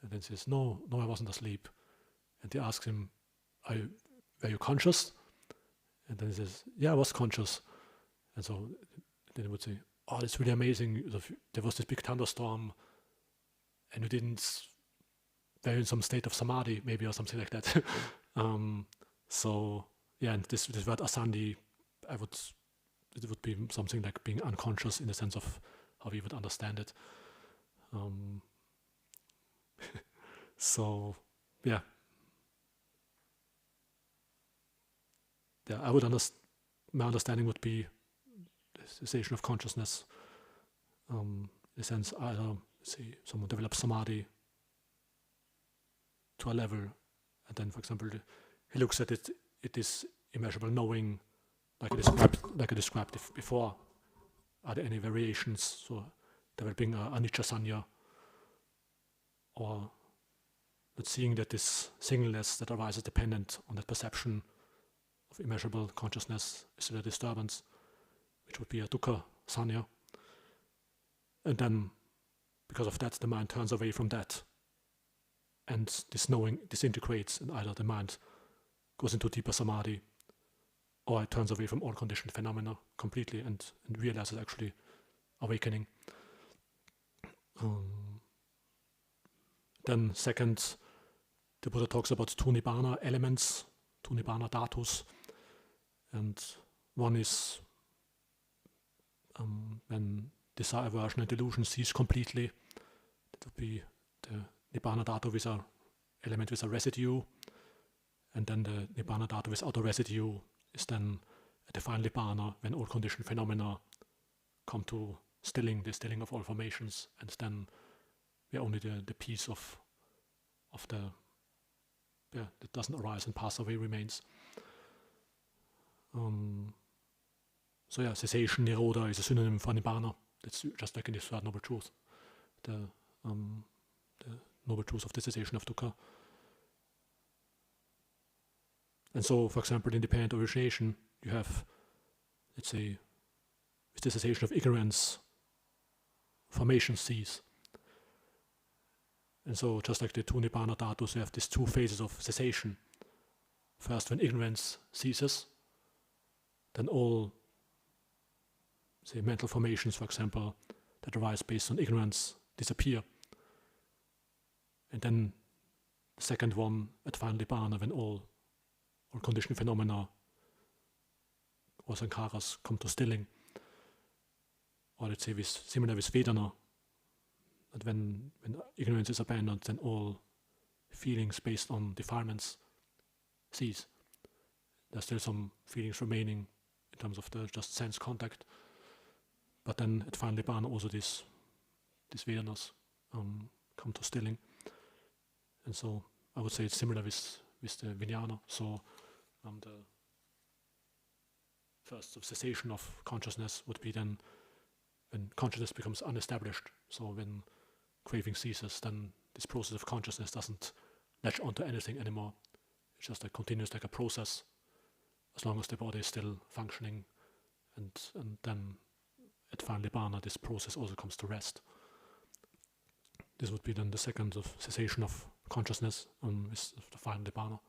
And then he says, no, I wasn't asleep. And he asks him, were you conscious? And then he says, yeah, I was conscious. And so then he would say, it's really amazing. There was this big thunderstorm, and you were in some state of samadhi, maybe, or something like that. And this word asandhi, it would be something like being unconscious in the sense of how we would understand it. I would my understanding would be the cessation of consciousness. In the sense, either someone develops samadhi to a level, and then, for example, he looks at it is immeasurable knowing, like I described before. Are there any variations? So developing a anicca sanya, or not seeing that this singleness that arises dependent on that perception of immeasurable consciousness is a disturbance, which would be a dukkha sanya. And then, because of that, the mind turns away from that, and this knowing disintegrates, and either the mind goes into deeper samadhi, or it turns away from all conditioned phenomena completely and realizes actually awakening. Then second, the Buddha talks about two Nibbāna elements, two Nibbāna dhatus, and one is when desire, aversion, and delusion cease completely. That would be the Nibbāna dhatu with an element with a residue, and then the Nibbāna dhatu without a residue is then at the final Nibbāna, when all conditioned phenomena come to the stilling of all formations, and then only the piece of that doesn't arise and pass away remains. Cessation, nirodha, is a synonym for Nibbāna. It's just like in the third noble truth, the noble truth of the cessation of dukkha. And so, for example, in dependent origination, you have, let's say, with the cessation of ignorance, formation cease. And so just like the two Nibbāna dhatus, you have these two phases of cessation. First, when ignorance ceases, then all, say, mental formations, for example, that arise based on ignorance disappear. And then the second one, at final Nibbāna, when all conditioned phenomena or sankharas come to stilling. Or let's say similar with Vedana, that when ignorance is abandoned, then all feelings based on defilements cease. There's still some feelings remaining in terms of the just sense contact, but then at final Nibbāna also these Vedanas come to stilling. And so I would say it's similar with the Viññāna. So the first of cessation of consciousness would be then when consciousness becomes unestablished. So when craving ceases, then this process of consciousness doesn't latch onto anything anymore. It's just like continues like a process as long as the body is still functioning, and then at final Nibbāna this process also comes to rest. This would be then the second of cessation of consciousness with the final Nibbāna.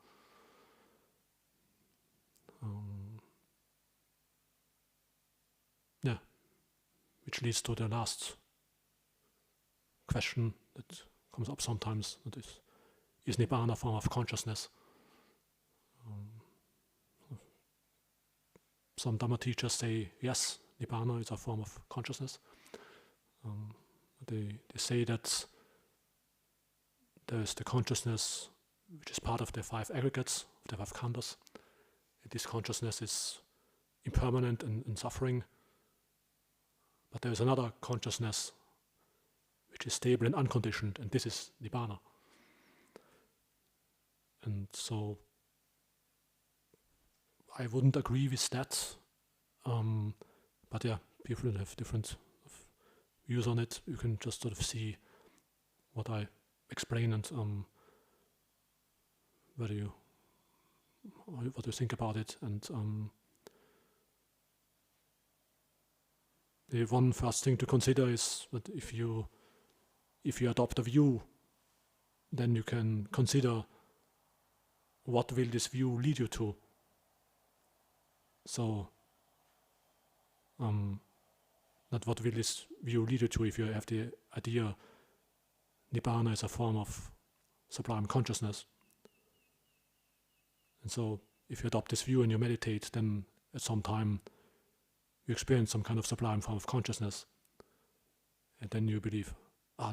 Which leads to the last question that comes up sometimes, that is Nibbāna a form of consciousness? Some Dhamma teachers say yes, Nibbāna is a form of consciousness. They say that there is the consciousness which is part of the five aggregates, of the five khandhas. This consciousness is impermanent and suffering. But there is another consciousness which is stable and unconditioned, and this is Nibbāna. And so I wouldn't agree with that, but yeah, people have different views on it. You can just sort of see what I explain and what you think about it. And the one first thing to consider is that if you adopt a view, then you can consider what will this view lead you to. So, not what will this view lead you to if you have the idea Nibbāna is a form of sublime consciousness. And so, if you adopt this view and you meditate, then at some time you experience some kind of sublime form of consciousness, and then you believe,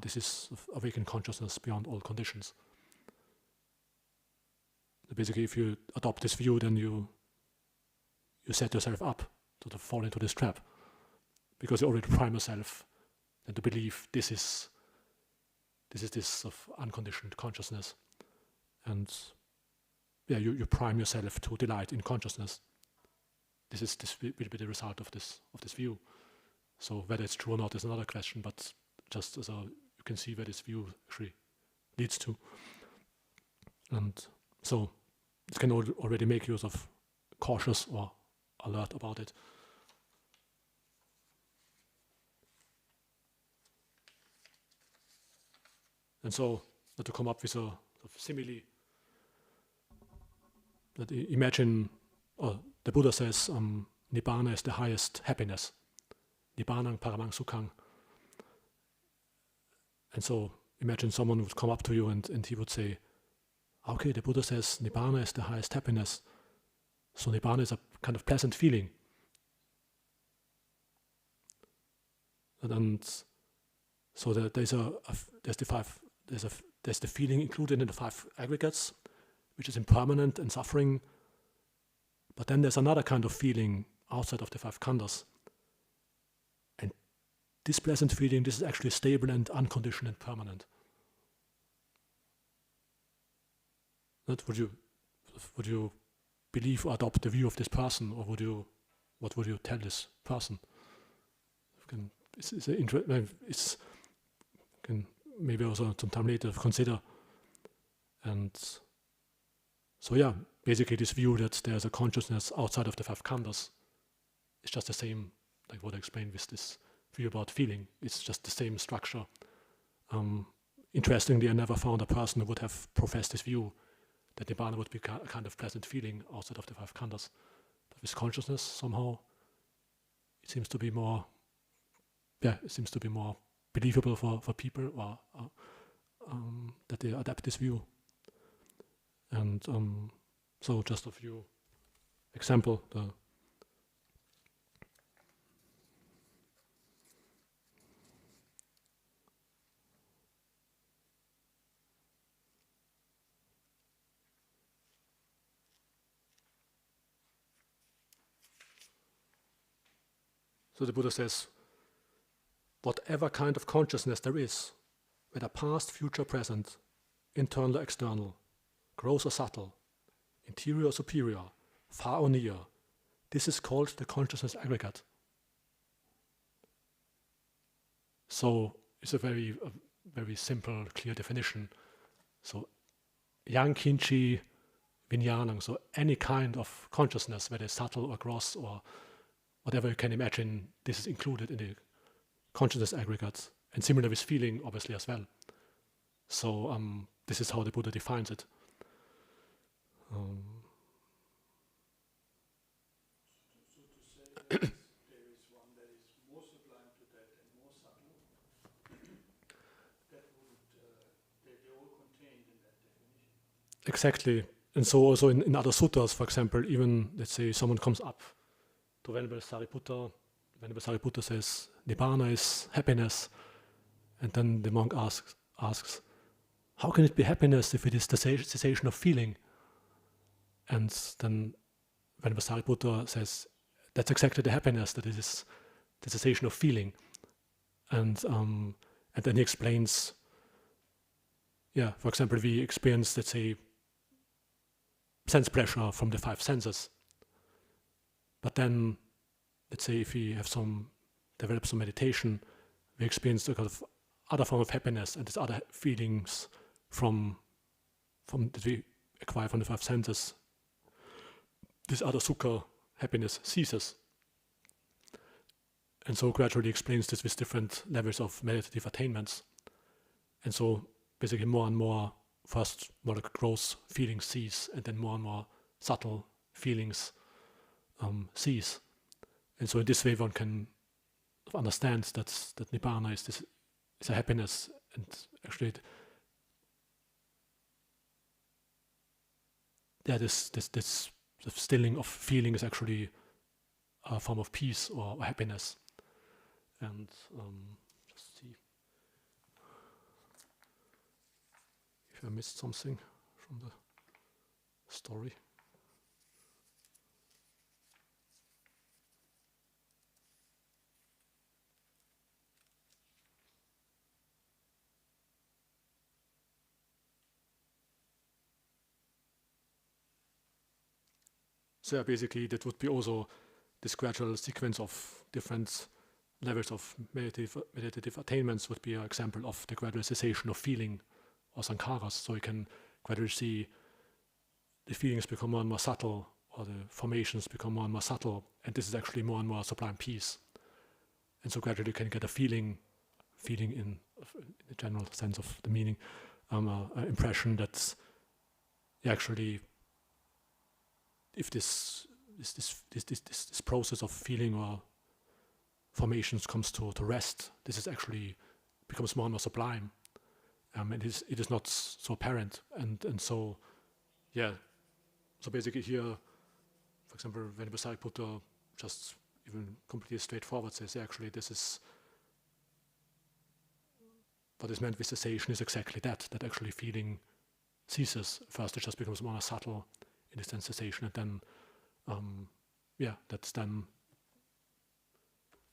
this is awakened consciousness beyond all conditions. Basically, if you adopt this view, then you set yourself up to fall into this trap, because you already prime yourself and to believe this is this of unconditioned consciousness, and you prime yourself to delight in consciousness. This will be the result of this view. So whether it's true or not is another question, but just as you can see where this view actually leads to. And so it can already make you sort of cautious or alert about it. And so to come up with a sort of simile, that imagine, the Buddha says, Nibbāna is the highest happiness. Nibbānang paramang sukhang. And so imagine someone would come up to you and he would say, okay, the Buddha says Nibbāna is the highest happiness. So Nibbāna is a kind of pleasant feeling. And so there's the feeling included in the five aggregates, which is impermanent and suffering. But then there's another kind of feeling outside of the five khandhas. And this pleasant feeling, this is actually stable and unconditioned and permanent. Would you believe or adopt the view of this person, or what would you tell this person? It's maybe also sometime later consider. And so basically this view that there's a consciousness outside of the five khandhas is just the same, like what I explained with this view about feeling. It's just the same structure. Interestingly, I never found a person who would have professed this view that Nibbāna would be a kind of pleasant feeling outside of the five khandhas. But with consciousness, somehow, it seems to be more, believable for people, or that they adapt this view. And so, just a few example. So the Buddha says, whatever kind of consciousness there is, whether past, future, present, internal or external, gross or subtle, interior or superior, far or near, this is called the consciousness aggregate. So it's a very simple, clear definition. So yang kinchi Viññāna, so any kind of consciousness, whether subtle or gross or whatever you can imagine, this is included in the consciousness aggregate. And similar with feeling, obviously, as well. So this is how the Buddha defines it. So to say there is one that is more sublime to that and more subtle, that wouldn't, they're all contained in that definition. Exactly. And so also in other suttas, for example, even, let's say, someone comes up to Venerable Sariputta says, Nibbāna is happiness. And then the monk asks, how can it be happiness if it is the cessation of feeling? And then Venerable Sariputta says, that's exactly the happiness, that it is the cessation of feeling. And then he explains, for example, we experience, let's say, sense pleasure from the five senses. But then, let's say, if we have develop some meditation, we experience a kind of other form of happiness, and these other feelings from that we acquire from the five senses. This other sukha, happiness, ceases. And so gradually explains this with different levels of meditative attainments. And so basically more and more, first more like gross feelings cease, and then more subtle feelings cease. And so in this way one can understand that Nibbāna is a happiness, and actually this stilling of feeling is actually a form of peace or happiness. And just see if I missed something from the story. So basically that would be also this gradual sequence of different levels of meditative attainments would be an example of the gradual cessation of feeling or sankharas. So you can gradually see the feelings become more and more subtle, or the formations become more and more subtle, and this is actually more and more sublime peace. And so gradually you can get a feeling in the general sense of the meaning, an impression that actually, if this process of feeling or formations comes to rest, this is actually becomes more and more sublime. It is not so apparent, and so so basically here, for example, Venerable Sariputta just even completely straightforward says actually this is what is meant with cessation is exactly that actually feeling ceases. First it just becomes more subtle in this cessation, and then that's then.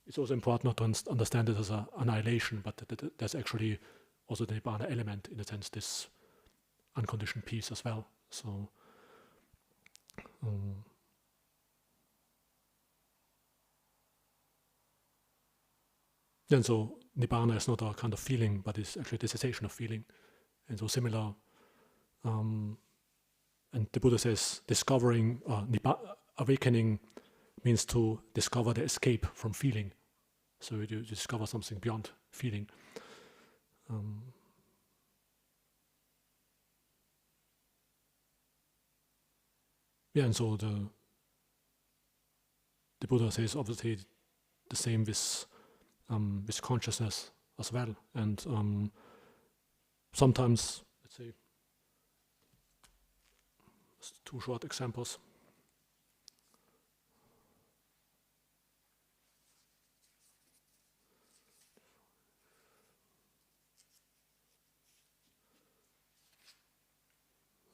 It's also important not to understand it as an annihilation, but that there's actually also the Nibbāna element, in a sense, this unconditioned peace as well. So and so Nibbāna is not a kind of feeling, but it's actually the cessation of feeling. And so similar, and the Buddha says discovering, awakening means to discover the escape from feeling. So you discover something beyond feeling. And so the Buddha says obviously the same with consciousness as well. And sometimes, let's say, just 2 short examples.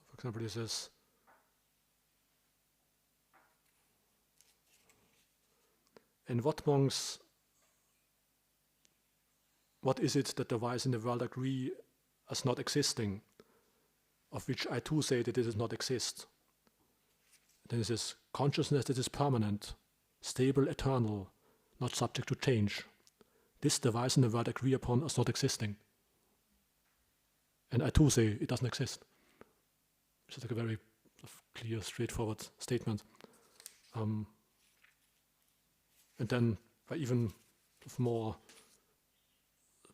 For example, he says, and what is it that the wise in the world agree as not existing, of which I too say that it does not exist? Then he says, consciousness that is permanent, stable, eternal, not subject to change. This the wise in the world agree upon as not existing. And I too say it doesn't exist. Which is like a very clear, straightforward statement. And then by even more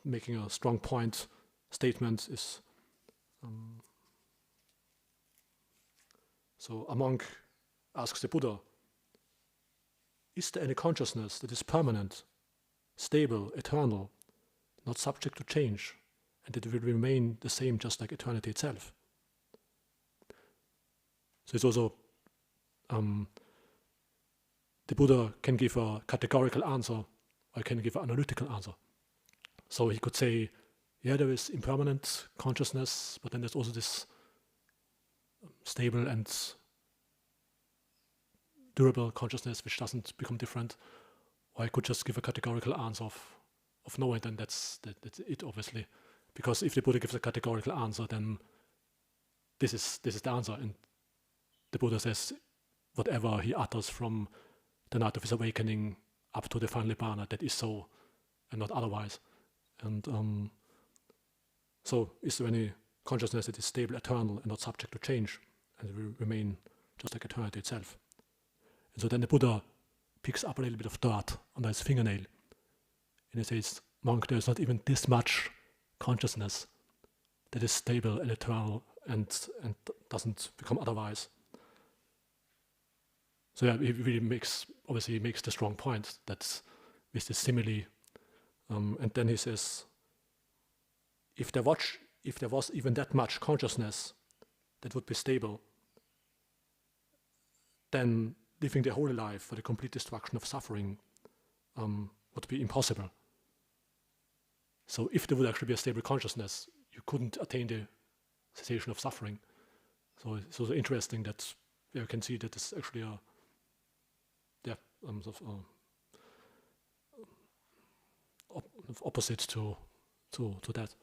making a strong point statement is, so a monk asks the Buddha, is there any consciousness that is permanent, stable, eternal, not subject to change, and that it will remain the same just like eternity itself? So it's also the Buddha can give a categorical answer or can give an analytical answer. So he could say, yeah, there is impermanent consciousness, but then there's also this stable and durable consciousness which doesn't become different. Or I could just give a categorical answer of no, and then that's it, obviously. Because if the Buddha gives a categorical answer, then this is the answer. And the Buddha says, whatever he utters from the night of his awakening up to the final Nibbāna, that is so, and not otherwise. And so is there any consciousness that is stable, eternal, and not subject to change, and will remain just like eternity itself? And so then the Buddha picks up a little bit of dirt under his fingernail, and he says, monk, there is not even this much consciousness that is stable and eternal and doesn't become otherwise. So yeah, he really makes the strong point that with this simile, and then he says, if there was even that much consciousness that would be stable, then living the holy life for the complete destruction of suffering would be impossible. So if there would actually be a stable consciousness, you couldn't attain the cessation of suffering. So it's also interesting that you can see that it's actually opposite to that.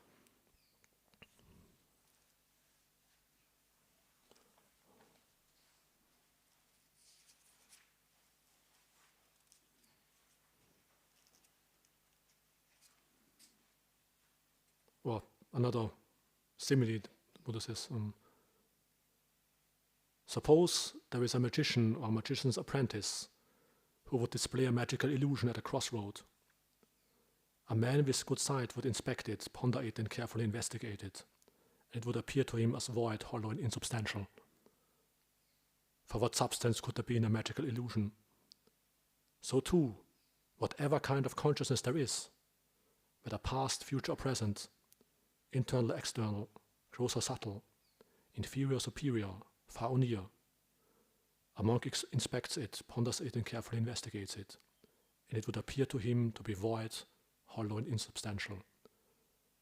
Well, another simile, the Buddha says, suppose there is a magician or magician's apprentice who would display a magical illusion at a crossroad. A man with good sight would inspect it, ponder it, and carefully investigate it, and it would appear to him as void, hollow, and insubstantial. For what substance could there be in a magical illusion? So too, whatever kind of consciousness there is, whether past, future, or present, internal, external, gross or subtle, inferior, superior, far or near, a monk inspects it, ponders it, and carefully investigates it, and it would appear to him to be void, hollow, and insubstantial.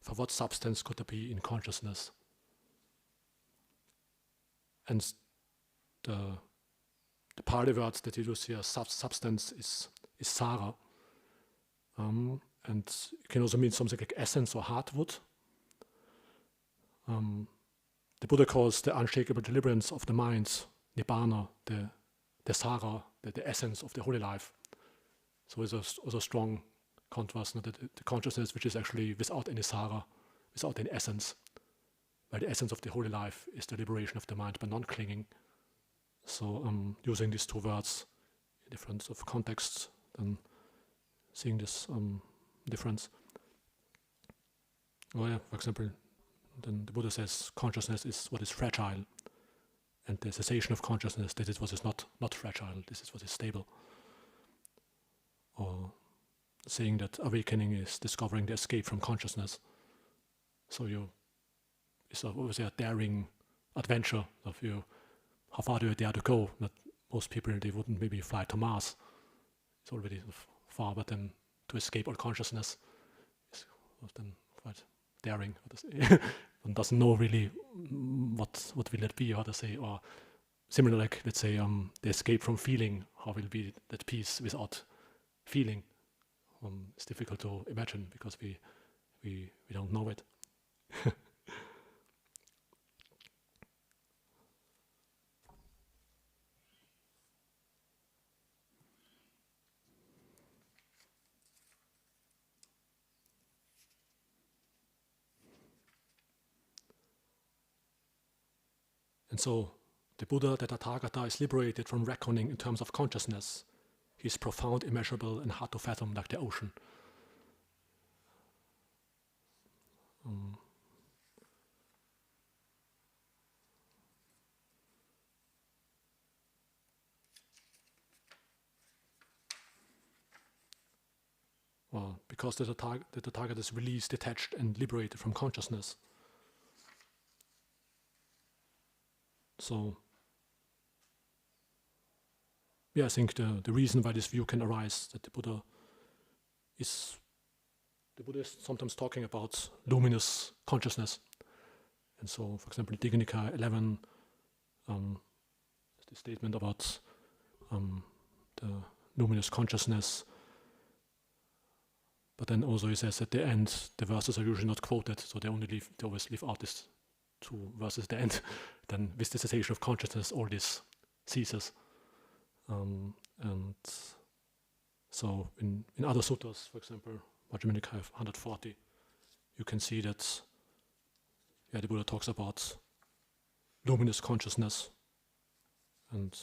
For what substance could there be in consciousness? And the Pali word that you use here, substance, is sara, and it can also mean something like essence or hardwood. The Buddha calls the unshakable deliverance of the mind Nibbāna, the sara, the essence of the holy life. So it's also a strong contrast, the consciousness which is actually without any sara, without any essence, while the essence of the holy life is the liberation of the mind by non-clinging. So using these two words in different sort of contexts, then seeing this difference. Oh yeah, for example, then the Buddha says consciousness is what is fragile, and the cessation of consciousness, this is what is not fragile, this is what is stable. Or saying that awakening is discovering the escape from consciousness. So it's obviously a daring adventure of how far do you dare to go? That most people, they wouldn't maybe fly to Mars. It's already far, but then to escape all consciousness is often quite daring. One doesn't know really what will it be, how to say, or similar, like let's say the escape from feeling. How will be that peace without feeling? It's difficult to imagine because we don't know it. And so the Buddha, the Tathagata, is liberated from reckoning in terms of consciousness. He is profound, immeasurable, and hard to fathom like the ocean. Well, because the Tathagata is released, detached, and liberated from consciousness. So, yeah, I think the reason why this view can arise, that the Buddha is sometimes talking about luminous consciousness. And so, for example, Digha Nikaya 11, the statement about the luminous consciousness. But then also he says at the end, the verses are usually not quoted, so they always leave out these two verses at the end. Then with the cessation of consciousness, all this ceases. And so in other suttas, for example, Majjhima Nikaya 140, you can see that the Buddha talks about luminous consciousness. And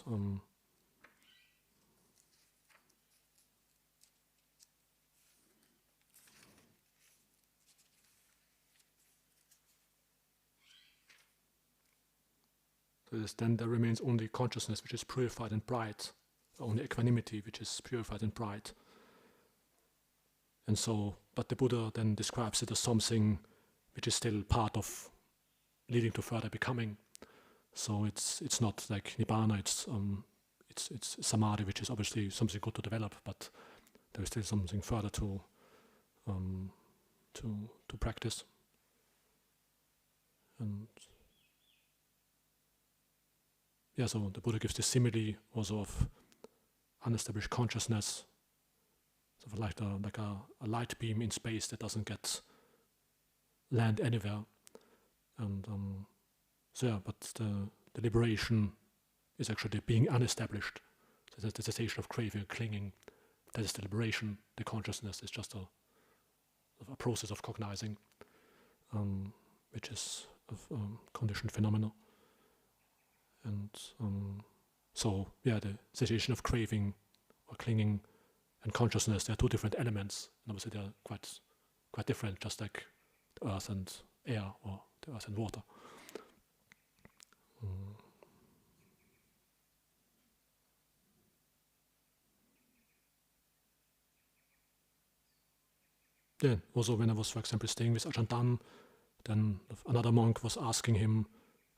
then there remains only consciousness which is purified and bright, only equanimity which is purified and bright. And so, but the Buddha then describes it as something which is still part of leading to further becoming. So it's not like Nibbāna, it's Samādhi, which is obviously something good to develop, but there is still something further to practice. And yeah, so the Buddha gives this simile also of unestablished consciousness, sort of like a light beam in space that doesn't land anywhere. And but the liberation is actually being unestablished. So that's the cessation of craving, clinging. That is the liberation. The consciousness is just a process of cognizing, which is a conditioned phenomena. And the cessation of craving or clinging and consciousness, they are two different elements, and obviously they are quite different, just like the earth and air or the earth and water. Then also when I was, for example, staying with Ajahn Dhamma, then another monk was asking him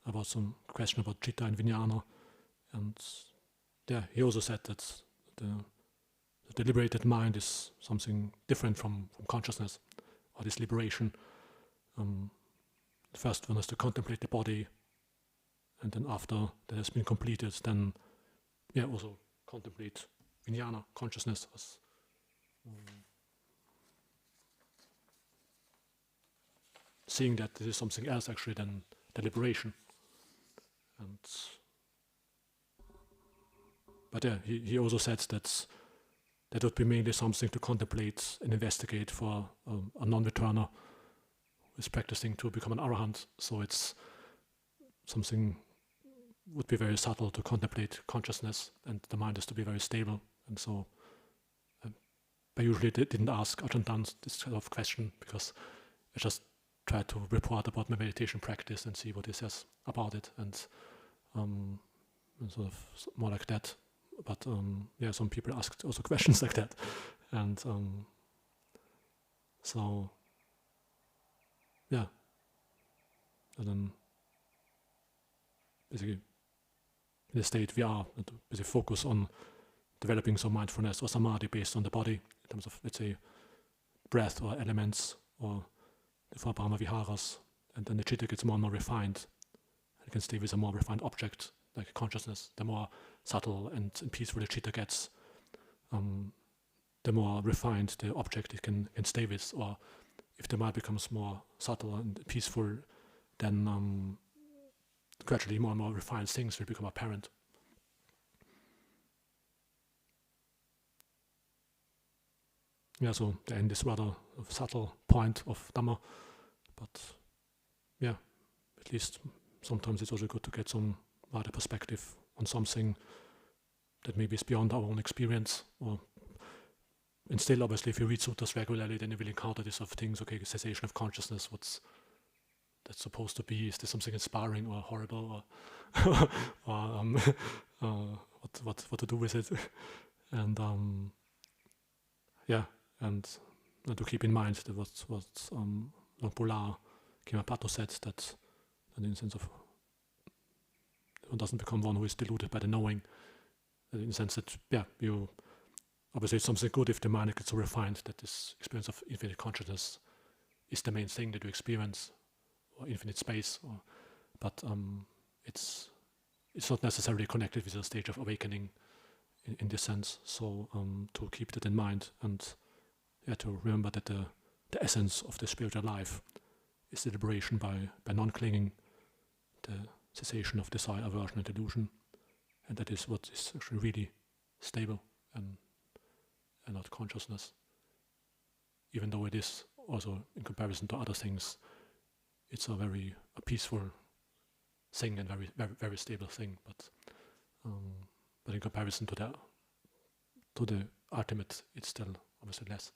about some question about Citta and Viññāna, and he also said that the liberated mind is something different from consciousness, or this liberation. The first one is to contemplate the body, and then after that has been completed, then also contemplate Viññāna, consciousness, as seeing that this is something else actually than the liberation. But he also said that would be mainly something to contemplate and investigate for a non-returner who is practicing to become an arahant. So it's something would be very subtle to contemplate consciousness, and the mind is to be very stable. And so I usually didn't ask Ajahn this kind of question, because I just tried to report about my meditation practice and see what he says about it, and sort of more like that. But some people asked also questions like that, and so yeah, and then basically in the state we are, and to basically focus on developing some mindfulness or samadhi based on the body, in terms of, let's say, breath or elements or the four Brahma Viharas, and then the Citta gets more and more refined, and it can stay with a more refined object, like consciousness. The more subtle and peaceful the Citta gets, the more refined the object it can stay with. Or if the mind becomes more subtle and peaceful, then gradually more and more refined things will become apparent. Yeah, so the end is rather a subtle point of Dhamma, but yeah, at least sometimes it's also good to get some wider perspective on something that maybe is beyond our own experience. And still, obviously, if you read suttas regularly, then you will encounter these sort of things. Okay, cessation of consciousness, what's that supposed to be? Is this something inspiring or horrible, or what to do with it? And and to keep in mind that what Longpo Kimapato said, that in the sense of one doesn't become one who is deluded by the knowing, in the sense that you obviously it's something good if the mind gets so refined that this experience of infinite consciousness is the main thing that you experience, or infinite space, but it's not necessarily connected with a stage of awakening in this sense. So to keep that in mind, and to remember that the essence of the spiritual life is the liberation by non-clinging, the cessation of desire, aversion, and delusion, and that is what is actually really stable and not consciousness. Even though it is also, in comparison to other things, it's a very peaceful thing and very, very, very stable thing. But in comparison to the ultimate, it's still obviously less.